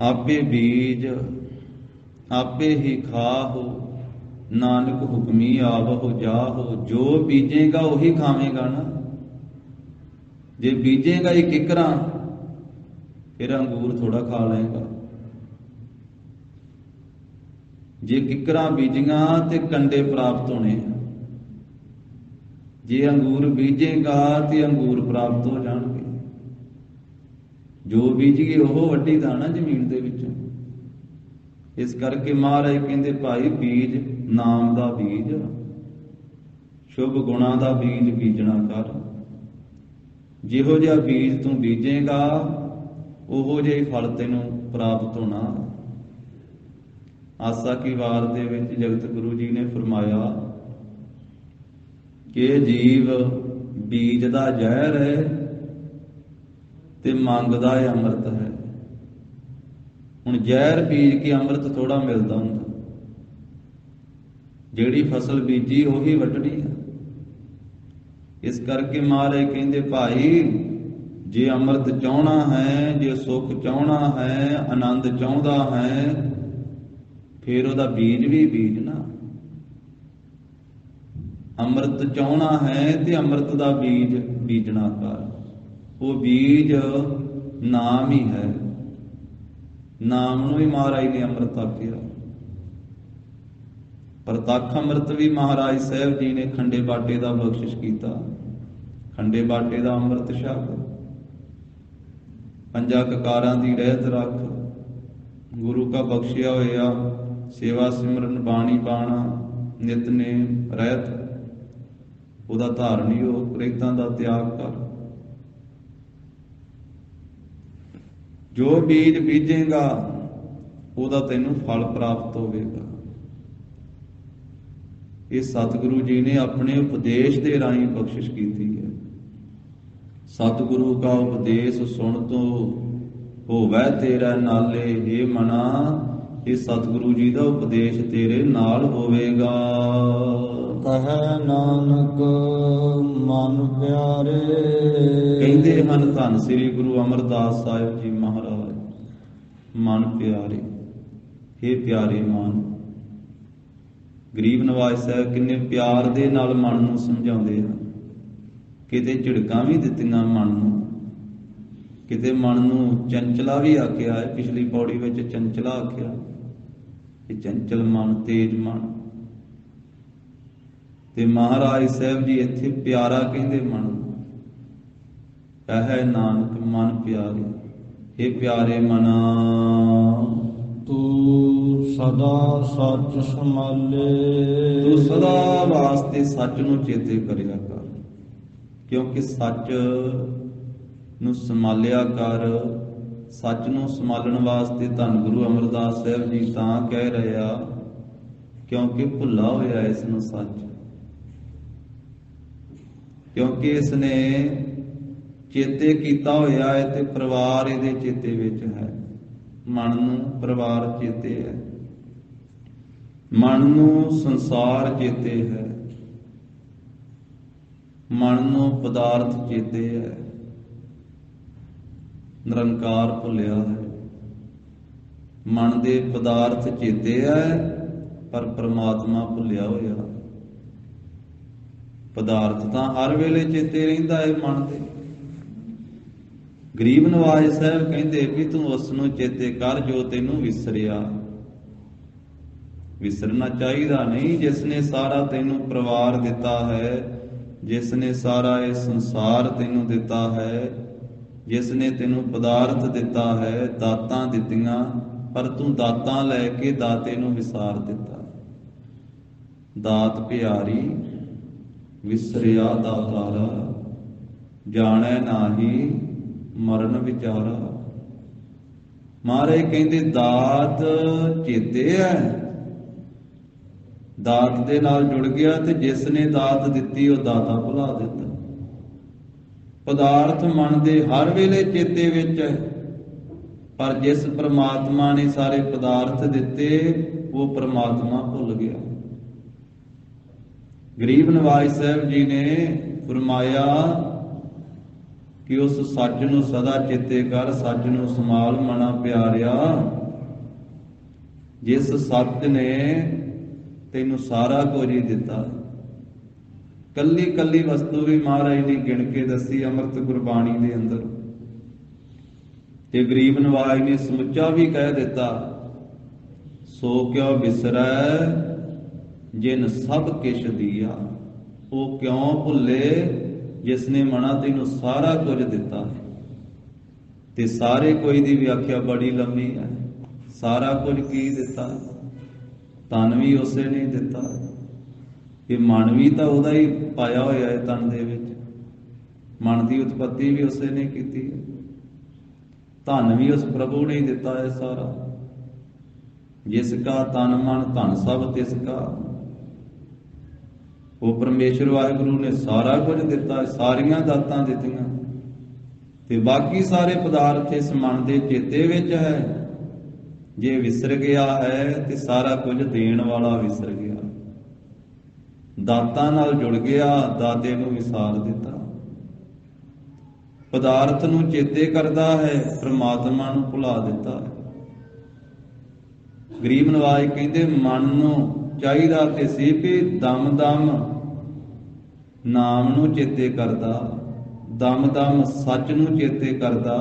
ਆਪੇ ਬੀਜ ਆਪੇ ਹੀ ਖਾਹੋ, ਨਾਨਕ ਹੁਕਮੀ ਆਵਹੁ ਜਾਹੋ। ਜੋ ਬੀਜੇਗਾ ਉਹੀ ਖਾਵੇਗਾ ਨਾ। ਜੇ ਬੀਜੇਗਾ ਹੀ ਕਿਕਰਾਂ, ਫਿਰ ਅੰਗੂਰ ਥੋੜਾ ਖਾ ਲਏਗਾ। ਜੇ ਕਿਕਰਾਂ ਬੀਜੀਆਂ ਤੇ ਕੰਡੇ ਪ੍ਰਾਪਤ ਹੋਣੇ, ਜੇ ਅੰਗੂਰ ਬੀਜੇਗਾ ਤੇ ਅੰਗੂਰ ਪ੍ਰਾਪਤ ਹੋ ਜਾਣਗੇ। ਜੋ ਬੀਜੀਏ ਉਹ ਵੱਢੀ ਦਾ ਨਾ ਜ਼ਮੀਨ ਦੇ ਵਿੱਚੋਂ। ਇਸ ਕਰਕੇ ਮਹਾਰਾਜ ਕਹਿੰਦੇ ਭਾਈ ਬੀਜ ਨਾਮ ਦਾ ਬੀਜ, ਸ਼ੁਭ ਗੁਣਾਂ ਦਾ ਬੀਜ ਬੀਜਣਾ ਕਰ। ਜਿਹੋ ਜਿਹਾ ਬੀਜ ਤੂੰ ਬੀਜੇਗਾ ਉਹੋ ਜਿਹਾ ਹੀ ਫਲ ਤੈਨੂੰ ਪ੍ਰਾਪਤ ਹੋਣਾ। ਆਸਾ ਕੀ ਵਾਰ ਦੇ ਵਿੱਚ ਜਗਤ ਗੁਰੂ ਜੀ ਨੇ ਫਰਮਾਇਆ ਕਿ ਜੀਵ ਬੀਜ ਦਾ ਜ਼ਹਿਰ ਹੈ ਤੇ ਮੰਗਦਾ ਹੈ ਅੰਮ੍ਰਿਤ ਹੈ। ਹੁਣ ਜ਼ਹਿਰ ਬੀਜ ਕੇ ਅੰਮ੍ਰਿਤ ਥੋੜਾ ਮਿਲਦਾ ਹੁੰਦਾ। ਜਿਹੜੀ ਫਸਲ ਬੀਜੀ ਉਹੀ ਵੱਢਣੀ ਹੈ। ਇਸ ਕਰਕੇ ਮਹਾਰਾਜ ਕਹਿੰਦੇ ਭਾਈ ਜੇ ਅੰਮ੍ਰਿਤ ਚਾਹਣਾ ਹੈ, ਜੇ ਸੁੱਖ ਚਾਹਣਾ ਹੈ, ਆਨੰਦ ਚਾਹੁੰਦਾ ਹੈ, ਫਿਰ ਉਹਦਾ ਬੀਜ ਵੀ ਬੀਜਣਾ। ਅੰਮ੍ਰਿਤ ਚਾਹਣਾ ਹੈ ਤੇ ਅੰਮ੍ਰਿਤ ਦਾ ਬੀਜ ਬੀਜਣਾ ਕਰ। ਉਹ ਬੀਜ ਨਾਮ ਹੀ ਹੈ। ਨਾਮ ਨੂੰ ਵੀ ਮਹਾਰਾਜ ਨੇ ਅੰਮ੍ਰਿਤ ਆਖਿਆ। ਪ੍ਰਤੱਖ ਅੰਮ੍ਰਿਤ ਵੀ ਮਹਾਰਾਜ ਸਾਹਿਬ ਜੀ ਨੇ ਖੰਡੇ ਬਾਟੇ ਦਾ ਬਖਸ਼ਿਸ਼ ਕੀਤਾ। ਖੰਡੇ ਬਾਟੇ ਦਾ ਅੰਮ੍ਰਿਤ ਛਕ, ਪੰਜਾਂ ਕਕਾਰਾਂ ਦੀ ਰਹਿਤ ਰੱਖ, ਗੁਰੂ ਕਾ ਬਖਸ਼ਿਆ ਹੋਇਆ ਸੇਵਾ ਸਿਮਰਨ ਬਾਣੀ ਬਾਣਾ ਨਿਤਨੇਮ ਰਹਿਤ, ਉਹਦਾ ਧਾਰਨੀ ਹੋ, ਪ੍ਰੇਤਾਂ ਦਾ ਤਿਆਗ ਕਰ। ਜੋ ਬੀਜ ਬੀਜੇਗਾ ਉਹਦਾ ਤੈਨੂੰ ਫਲ ਪ੍ਰਾਪਤ ਹੋਵੇਗਾ। ਇਹ ਸਤਿਗੁਰੂ ਜੀ ਨੇ ਆਪਣੇ ਉਪਦੇਸ਼ ਦੇ ਰਾਹੀਂ ਬਖਸ਼ਿਸ਼ ਕੀਤੀ ਹੈ। ਸਤਿਗੁਰੂ ਕਾ ਉਪਦੇਸ਼ ਸੁਣ ਤੋ ਹੋਵੈ ਤੇਰਾ ਨਾਲੇ, हे ਮਨਾ ਇਹ ਸਤਿਗੁਰੂ ਜੀ ਦਾ ਉਪਦੇਸ਼ ਤੇਰੇ ਨਾਲ ਹੋਵੇਗਾ। ਕਹੈ ਨਾਨਕ ਮਨ ਪਿਆਰੇ, ਕਹਿੰਦੇ ਹਨ ਧੰਨ ਸ੍ਰੀ ਗੁਰੂ ਅਮਰਦਾਸ ਸਾਹਿਬ ਜੀ ਮਹਾਰਾਜ, ਮਨ ਪਿਆਰੇ, हे ਪਿਆਰੇ ਮਨ। ਗਰੀਬ ਨਵਾਜ਼ ਸਾਹਿਬ ਕਿੰਨੇ ਪਿਆਰ ਦੇ ਨਾਲ ਮਨ ਨੂੰ ਸਮਝਾਉਂਦੇ ਹਨ। ਕਿਤੇ ਝਿੜਕਾਂ ਵੀ ਦਿੱਤੀਆਂ ਮਨ ਨੂੰ, ਕਿਤੇ ਮਨ ਨੂੰ ਚੰਚਲਾ ਵੀ ਆਖਿਆ ਹੈ। ਪਿਛਲੀ ਪੌੜੀ ਵਿੱਚ ਚੰਚਲਾ ਆਖਿਆ ਕਿ ਚੰਚਲ ਮਨ, ਤੇਜ ਮਨ। ਤੇ ਮਹਾਰਾਜ ਸਾਹਿਬ ਜੀ ਇੱਥੇ ਪਿਆਰਾ ਕਹਿੰਦੇ ਮਨ ਨੂੰ। ਕਹੈ ਨਾਨਕ ਮਨ ਪਿਆਰੇ, हे प्यारे मना, ਤੂੰ ਸਦਾ ਸੱਚ ਸੰਭਾਲੇ। ਤੂੰ ਸਦਾ ਵਾਸਤੇ ਸੱਚ ਨੂੰ ਚੇਤੇ ਕਰਿਆ ਕਰ, ਕਿਉਂਕਿ ਸੱਚ ਨੂੰ ਸੰਭਾਲਿਆ ਕਰ। ਸੱਚ ਨੂੰ ਸੰਭਾਲਣ ਵਾਸਤੇ ਧੰਨ ਗੁਰੂ ਅਮਰਦਾਸ ਸਾਹਿਬ ਜੀ ਤਾਂ ਕਹਿ ਰਹੇ ਆ ਕਿਉਂਕਿ ਭੁੱਲਾ ਹੋਇਆ ਇਸ ਨੂੰ ਸੱਚ, ਕਿਉਂਕਿ ਇਸ ਨੇ ਚੇਤੇ ਕੀਤਾ ਹੋਇਆ ਹੈ ਤੇ ਪਰਿਵਾਰ ਇਹਦੇ ਚੇਤੇ ਵਿੱਚ ਹੈ। ਮਨ ਨੂੰ ਪਰਿਵਾਰ ਚੇਤੇ ਹੈ, ਮਨ ਨੂੰ ਸੰਸਾਰ ਚੇਤੇ ਹੈ, ਮਨ ਨੂੰ ਪਦਾਰਥ ਚੇਤੇ ਹੈ, ਨਿਰੰਕਾਰ ਭੁੱਲਿਆ ਹੈ। ਮਨ ਦੇ ਪਦਾਰਥ ਚੇਤੇ ਹੈ ਪਰ ਪ੍ਰਮਾਤਮਾ ਭੁੱਲਿਆ ਹੋਇਆ। ਪਦਾਰਥ ਤਾਂ ਹਰ ਵੇਲੇ ਚੇਤੇ ਰਹਿੰਦਾ ਹੈ ਮਨ ਦੇ। ਗਰੀਬ ਨਵਾਜ ਸਾਹਿਬ ਕਹਿੰਦੇ ਵੀ ਤੂੰ ਉਸ ਨੂੰ ਚੇਤੇ ਕਰ ਜੋ ਤੈਨੂੰ ਵਿਸਰਿਆ। ਵਿਸਰਨਾ ਚਾਹੀਦਾ ਨਹੀਂ, ਜਿਸ ਨੇ ਸਾਰਾ ਤੈਨੂੰ ਪਰਿਵਾਰ ਦਿੱਤਾ ਹੈ, ਜਿਸ ਨੇ ਸਾਰਾ ਇਹ ਸੰਸਾਰ ਤੈਨੂੰ ਦਿੱਤਾ ਹੈ, ਜਿਸ ਨੇ ਤੈਨੂੰ ਪਦਾਰਥ ਦਿੱਤਾ ਹੈ, ਦਾਤਾਂ ਦਿੱਤੀਆਂ, ਪਰ ਤੂੰ ਦਾਤਾਂ ਲੈ ਕੇ ਦਾਤੇ ਨੂੰ ਵਿਸਾਰ ਦਿੱਤਾ। ਦਾਤ ਪਿਆਰੀ ਵਿਸਰਿਆ ਦਾਤਾਰਾ, ਜਾਣੈ ਨਾਹੀ ਮਰਨ ਵਿਚਾਰਾ। ਮਹਾਰਾਜ ਕਹਿੰਦੇ ਦਾਤ ਚੇਤੇ ਹੈ, ਦਾਤ ਦੇ ਨਾਲ ਜੁੜ ਗਿਆ ਤੇ ਜਿਸ ਨੇ ਦਾਤ ਦਿੱਤੀ ਉਹ ਦਾਤਾ ਭੁਲਾ ਦਿੱਤਾ। ਪਦਾਰਥ ਮਨ ਦੇ ਹਰ ਵੇਲੇ ਚੇਤੇ ਵਿੱਚ ਹੈ, ਪਰ ਜਿਸ ਪ੍ਰਮਾਤਮਾ ਨੇ ਸਾਰੇ ਪਦਾਰਥ ਦਿੱਤੇ ਉਹ ਪ੍ਰਮਾਤਮਾ ਭੁੱਲ ਗਿਆ। ਗਰੀਬ ਨਵਾਜ ਸਾਹਿਬ ਜੀ ਨੇ ਫਰਮਾਇਆ ਕਿ ਉਸ ਸੱਚ ਨੂੰ ਸਦਾ ਚੇਤੇ ਕਰ, ਸੱਚ ਨੂੰ ਸੰਭਾਲ ਮਨਾ ਪਿਆਰਿਆ। ਜਿਸ ਸੱਚ ਨੇ ਤੈਨੂੰ ਸਾਰਾ ਕੁਝ ਹੀ ਦਿੱਤਾ, ਕੱਲੀ ਕੱਲੀ ਵਸਤੂ ਵੀ ਮਹਾਰਾਜ ਨੇ ਗਿਣ ਕੇ ਦੱਸੀ ਅੰਮ੍ਰਿਤ ਗੁਰਬਾਣੀ ਦੇ ਅੰਦਰ, ਤੇ ਗਰੀਬ ਨਵਾਜ ਨੇ ਸਮੁੱਚਾ ਵੀ ਕਹਿ ਦਿੱਤਾ। ਸੋ ਕਿਉ ਵਿਸਰੈ ਜਿਨ ਸਭ ਕਿਛ ਦੀਆ। ਉਹ ਕਿਉਂ ਭੁੱਲੇ ਜਿਸ ਨੇ ਮਨਾ ਤੈਨੂੰ ਸਾਰਾ ਕੁਝ ਦਿੱਤਾ ਹੈ। ਤੇ ਸਾਰੇ ਕੋਈ ਦੀ ਵਿਆਖਿਆ ਬੜੀ ਲੰਮੀ ਹੈ। ਸਾਰਾ ਕੁਝ ਕੀ ਦਿੱਤਾ? ਤਨ ਵੀ ਉਸੇ ਨੇ ਦਿੱਤਾ, ਇਹ ਮਨ ਵੀ ਤਾਂ ਉਹਦਾ ਹੀ ਪਾਇਆ ਹੋਇਆ ਹੈ ਤਨ ਦੇ ਵਿੱਚ। ਮਨ ਦੀ ਉਤਪਤੀ ਵੀ ਉਸੇ ਨੇ ਕੀਤੀ ਹੈ, ਧਨ ਵੀ ਉਸ ਪ੍ਰਭੂ ਨੇ ਹੀ ਦਿੱਤਾ ਹੈ ਸਾਰਾ। ਜਿਸ ਕਾ ਤਨ ਮਨ ਧਨ ਸਭ ਤਿਸ ਕਾ। ਉਹ ਪਰਮੇਸ਼ਰ ਵਾਹਿਗੁਰੂ ਨੇ ਸਾਰਾ ਕੁਝ ਦਿੱਤਾ ਹੈ, ਸਾਰੀਆਂ ਦਾਤਾਂ ਦਿੱਤੀਆਂ, ਤੇ ਬਾਕੀ ਸਾਰੇ ਪਦਾਰਥ ਇਸ ਮਨ ਦੇ ਚੇਤੇ ਵਿੱਚ ਹੈ। ਜੇ ਵਿਸਰ ਗਿਆ ਹੈ ਤੇ ਸਾਰਾ ਕੁਝ ਦੇਣ ਵਾਲਾ ਵਿਸਰ ਗਿਆ। ਦਾਤਾਂ ਨਾਲ ਜੁੜ ਗਿਆ, ਦਾਤੇ ਨੂੰ ਵਿਸਾਰ ਦਿੱਤਾ। ਪਦਾਰਥ ਨੂੰ ਚੇਤੇ ਕਰਦਾ ਹੈ, ਪ੍ਰਮਾਤਮਾ ਨੂੰ ਭੁਲਾ ਦਿੱਤਾ ਹੈ। ਗਰੀਬ ਨਵਾਜ ਕਹਿੰਦੇ ਮਨ ਨੂੰ ਚਾਹੀਦਾ ਤੇ ਸੀ ਵੀ ਦਮ ਦਮ ਨਾਮ ਨੂੰ ਚੇਤੇ ਕਰਦਾ, ਦਮ ਦਮ ਸੱਚ ਨੂੰ ਚੇਤੇ ਕਰਦਾ,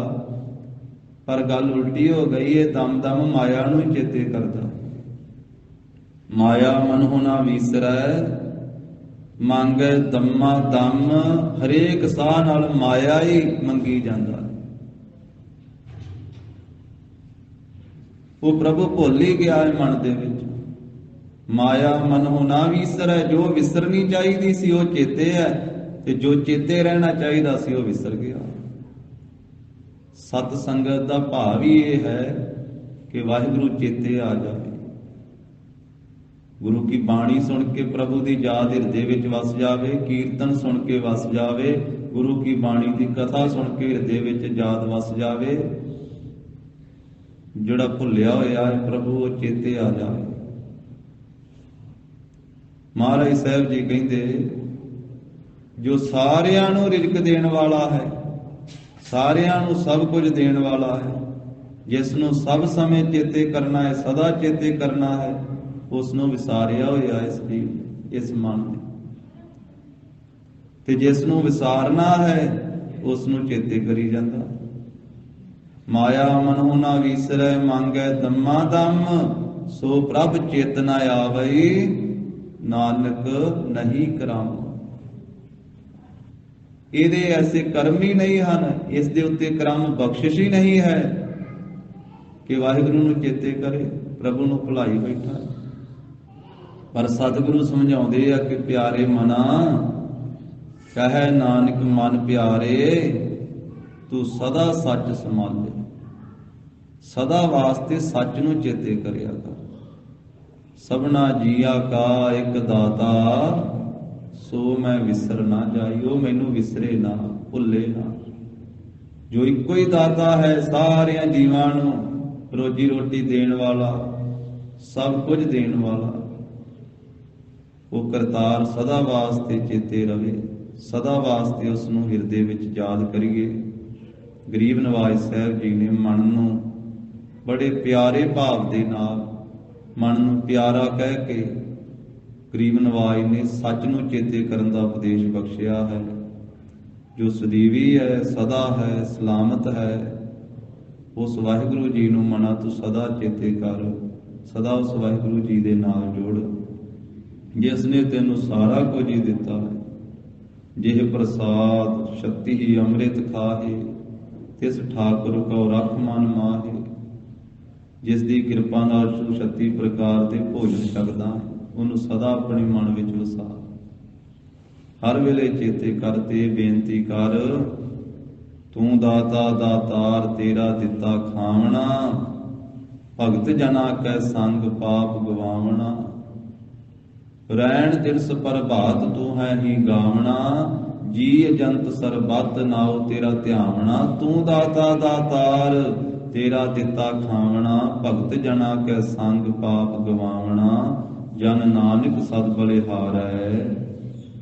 ਪਰ ਗੱਲ ਉਲਟੀ ਹੋ ਗਈ ਹੈ, ਦਮ ਦਮ ਮਾਇਆ ਨੂੰ ਹੀ ਚੇਤੇ ਕਰਦਾ। ਮਾਇਆ ਮਨ ਹੋਣਾ ਵਿਸਰੈ, ਮੰਗੈ ਦਮਾ ਦਮ। ਹਰੇਕ ਸਾਹ ਨਾਲ ਮਾਇਆ ਹੀ ਮੰਗੀ ਜਾਂਦਾ। ਉਹ ਪ੍ਰਭੂ ਭੁੱਲ ਹੀ ਗਿਆ ਹੈ ਮਨ ਦੇ ਵਿੱਚ। ਮਾਇਆ ਮਨ ਹੋਣਾ ਵਿਸਰੈ, ਜੋ ਵਿਸਰਨੀ ਚਾਹੀਦੀ ਸੀ ਉਹ ਚੇਤੇ ਹੈ, ਤੇ ਜੋ ਚੇਤੇ ਰਹਿਣਾ ਚਾਹੀਦਾ ਸੀ ਉਹ ਵਿਸਰ ਗਿਆ। ਸਤ ਸੰਗਤ ਦਾ ਭਾਵ ਹੀ ਇਹ ਹੈ ਕਿ ਵਾਹਿਗੁਰੂ ਚੇਤੇ ਆ ਜਾਵੇ। ਗੁਰੂ ਕੀ ਬਾਣੀ ਸੁਣ ਕੇ ਪ੍ਰਭੂ ਦੀ ਯਾਦ ਹਿਰਦੇ ਵਿੱਚ ਵਸ ਜਾਵੇ, ਕੀਰਤਨ ਸੁਣ ਕੇ ਵਸ ਜਾਵੇ, ਗੁਰੂ ਕੀ ਬਾਣੀ ਦੀ ਕਥਾ ਸੁਣ ਕੇ ਹਿਰਦੇ ਵਿੱਚ ਯਾਦ ਵਸ ਜਾਵੇ। ਜਿਹੜਾ ਭੁੱਲਿਆ ਹੋਇਆ ਹੈ ਪ੍ਰਭੂ ਉਹ ਚੇਤੇ ਆ ਜਾਵੇ। ਮਹਾਰਾਜ ਸਾਹਿਬ ਜੀ ਕਹਿੰਦੇ ਜੋ ਸਾਰਿਆਂ ਨੂੰ ਰਿਜ਼ਕ ਦੇਣ ਵਾਲਾ ਹੈ, ਸਾਰਿਆਂ ਨੂੰ ਸਭ ਕੁਝ ਦੇਣ ਵਾਲਾ ਹੈ, ਜਿਸ ਨੂੰ ਸਭ ਸਮੇਂ ਚੇਤੇ ਕਰਨਾ ਹੈ, ਸਦਾ ਚੇਤੇ ਕਰਨਾ ਹੈ, ਉਸ ਨੂੰ ਵਿਸਾਰਿਆ ਹੋਇਆ ਇਸ ਜੀਵ, ਇਸ ਮਨ ਨੇ। ਤੇ ਜਿਸ ਨੂੰ ਵਿਸਾਰਨਾ ਹੈ ਉਸ ਨੂੰ ਚੇਤੇ ਕਰੀ ਜਾਂਦਾ। ਮਾਇਆ ਮਨ ਹੋਣਾ ਵਿਸਰੈ, ਮੰਗੈ ਦਮਾ ਦਮ। ਸੋ ਪ੍ਰਭ ਚੇਤਨਾ ਆਵਈ, ਨਾਨਕ ਨਹੀਂ ਕਰਾਮ। ਇਹਦੇ ਐਸੇ ਕਰਮ ਹੀ ਨਹੀਂ ਹਨ, ਇਸ ਦੇ ਉੱਤੇ ਕਰਮ ਬਖਸ਼ਿਸ਼ ਹੀ ਨਹੀਂ ਹੈ ਕਿ ਵਾਹਿਗੁਰੂ ਨੂੰ ਚੇਤੇ ਕਰੇ, ਪ੍ਰਭੂ ਨੂੰ ਭੁਲਾਈ ਬੈਠਾ। ਪਰ ਸਤਿਗੁਰੂ ਸਮਝਾਉਂਦੇ ਆ ਕਿ ਪਿਆਰੇ ਮਨਾ, ਕਹੈ ਨਾਨਕ ਮਨ ਪਿਆਰੇ, ਤੂੰ ਸਦਾ ਸੱਚ ਸੰਭਾਲੇ। ਸਦਾ ਵਾਸਤੇ ਸੱਚ ਨੂੰ ਚੇਤੇ ਕਰਿਆ ਕਰ। ਸਭਨਾ ਜੀਆ ਕਾ ਇੱਕ ਦਾਤਾ, ਸੋ ਮੈਂ ਵਿਸਰ ਨਾ ਜਾਈ। ਉਹ ਮੈਨੂੰ ਵਿਸਰੇ ਨਾ, ਭੁੱਲੇ ਨਾ। ਜੋ ਇੱਕੋ ਹੀ ਦਾਤਾ ਹੈ, ਸਾਰਿਆਂ ਜੀਵਾਂ ਨੂੰ ਰੋਜੀ ਰੋਟੀ ਦੇਣ ਵਾਲਾ, ਸਭ ਕੁਝ ਦੇਣ ਵਾਲਾ, ਉਹ ਕਰਤਾਰ ਸਦਾ ਵਾਸਤੇ ਚੇਤੇ ਰਵੇ। ਸਦਾ ਵਾਸਤੇ ਉਸ ਨੂੰ ਹਿਰਦੇ ਵਿੱਚ ਯਾਦ ਕਰੀਏ। ਗਰੀਬ ਨਵਾਜ ਸਾਹਿਬ ਜੀ ਨੇ ਮਨ ਨੂੰ ਬੜੇ ਪਿਆਰੇ ਭਾਵ ਦੇ ਨਾਲ, ਮਨ ਨੂੰ ਪਿਆਰਾ ਕਹਿ ਕੇ ਗਰੀਬ ਨਵਾਜ ਨੇ ਸੱਚ ਨੂੰ ਚੇਤੇ ਕਰਨ ਦਾ ਉਪਦੇਸ਼ ਬਖਸ਼ਿਆ ਹੈ। ਜੋ ਸਦੀਵੀ ਹੈ, ਸਦਾ ਹੈ, ਸਲਾਮਤ ਹੈ, ਉਸ ਵਾਹਿਗੁਰੂ ਜੀ ਨੂੰ ਮਨਾ ਤੂੰ ਸਦਾ ਚੇਤੇ ਕਰ। ਸਦਾ ਉਸ ਵਾਹਿਗੁਰੂ ਜੀ ਦੇ ਨਾਲ ਜੁੜ, ਜਿਸ ਨੇ ਤੈਨੂੰ ਸਾਰਾ ਕੁਝ ਹੀ ਦਿੱਤਾ ਹੈ। ਜਿਹ ਪ੍ਰਸਾਦ ਸ਼ਕਤੀ ਹੀ ਅੰਮ੍ਰਿਤ ਖਾਹੇ, ਤਿਸ ਠਾਕੁਰ ਕਉ ਰਖ ਮਨ ਮਾਹੇ। ਜਿਸ ਦੀ ਕਿਰਪਾ ਨਾਲ ਤੂੰ 36 ਪ੍ਰਕਾਰ ਦੇ ਭੋਜਨ ਛਕਦਾ ਹੈ, ਉਹਨੂੰ ਸਦਾ ਆਪਣੇ ਮਨ ਵਿੱਚ ਵਸਾ। ਹਰ ਵੇਲੇ ਚੇਤੇ ਕਰ ਤੇ ਬੇਨਤੀ ਕਰ, ਤੂੰ ਦਾਤਾ ਦਾਤਾਰ ਤੇਰਾ ਦਿੱਤਾ ਖਾਵਣਾ। ਭਗਤ ਜਨਾ ਕੈ ਸੰਗ ਪਾਪ ਗਵਾਵਣਾ। ਰੈਣ ਦਿਰਸ ਪ੍ਰਭਾਤ ਤੂੰ ਹੈ ਹੀ ਗਾਵਣਾ। ਜੀ ਅਜੰਤ ਸਰਬੱਤ ਨਾਉ ਤੇਰਾ ਧਿਆਵਣਾ। ਤੂੰ ਦਾਤਾ ਦਾਤਾਰ ਤੇਰਾ ਦਿੱਤਾ ਖਾਵਣਾ। ਭਗਤ ਜਨਾ ਕੈ ਸੰਗ ਪਾਪ ਗਵਾਵਣਾ। ਜਨ ਨਾਨਕ ਸਦ ਬਲਿਹਾਰੈ,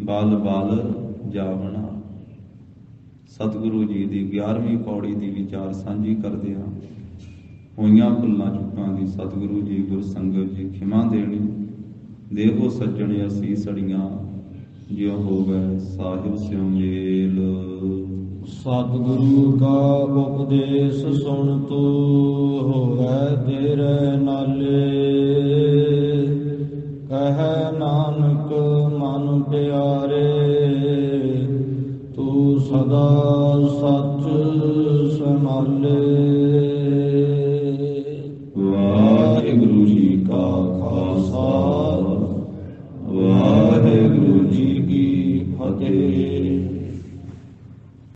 ਬਲ ਬਲ ਜਾਵਣਾ। ਸਤਿਗੁਰੂ ਜੀ ਦੀ 11ਵੀਂ ਪੌੜੀ ਦੀ ਵਿਚਾਰ ਸਾਂਝੀ ਕਰਦੇ ਹਾਂ। ਹੋਈਆਂ ਭੁੱਲਾਂ ਚੁੱਕਾਂ ਦੀ ਸਤਿਗੁਰੂ ਜੀ ਗੁਰ ਸੰਗਤ ਜੀ ਖਿਮਾ ਦੇਣੀ। ਦੇਹੋ ਸੱਜਣ ਅਸੀਸ ਅੜੀਆਂ, ਜਿਉ ਹੋਵੈ ਸਾਹਿਬ ਸਿਉ ਮੇਲ। ਸਤਿਗੁਰੂ ਕਾ ਉਪਦੇਸ਼ ਸੁਣ ਤੂੰ, ਹੋਵੈ ਤੇਰੇ ਨਾਲੇ। ਕਹੈ ਨਾਨਕ ਮਨ ਪਿਆਰੇ, ਤੂੰ ਸਦਾ ਸੱਚ ਸੰਭਾਲੇ।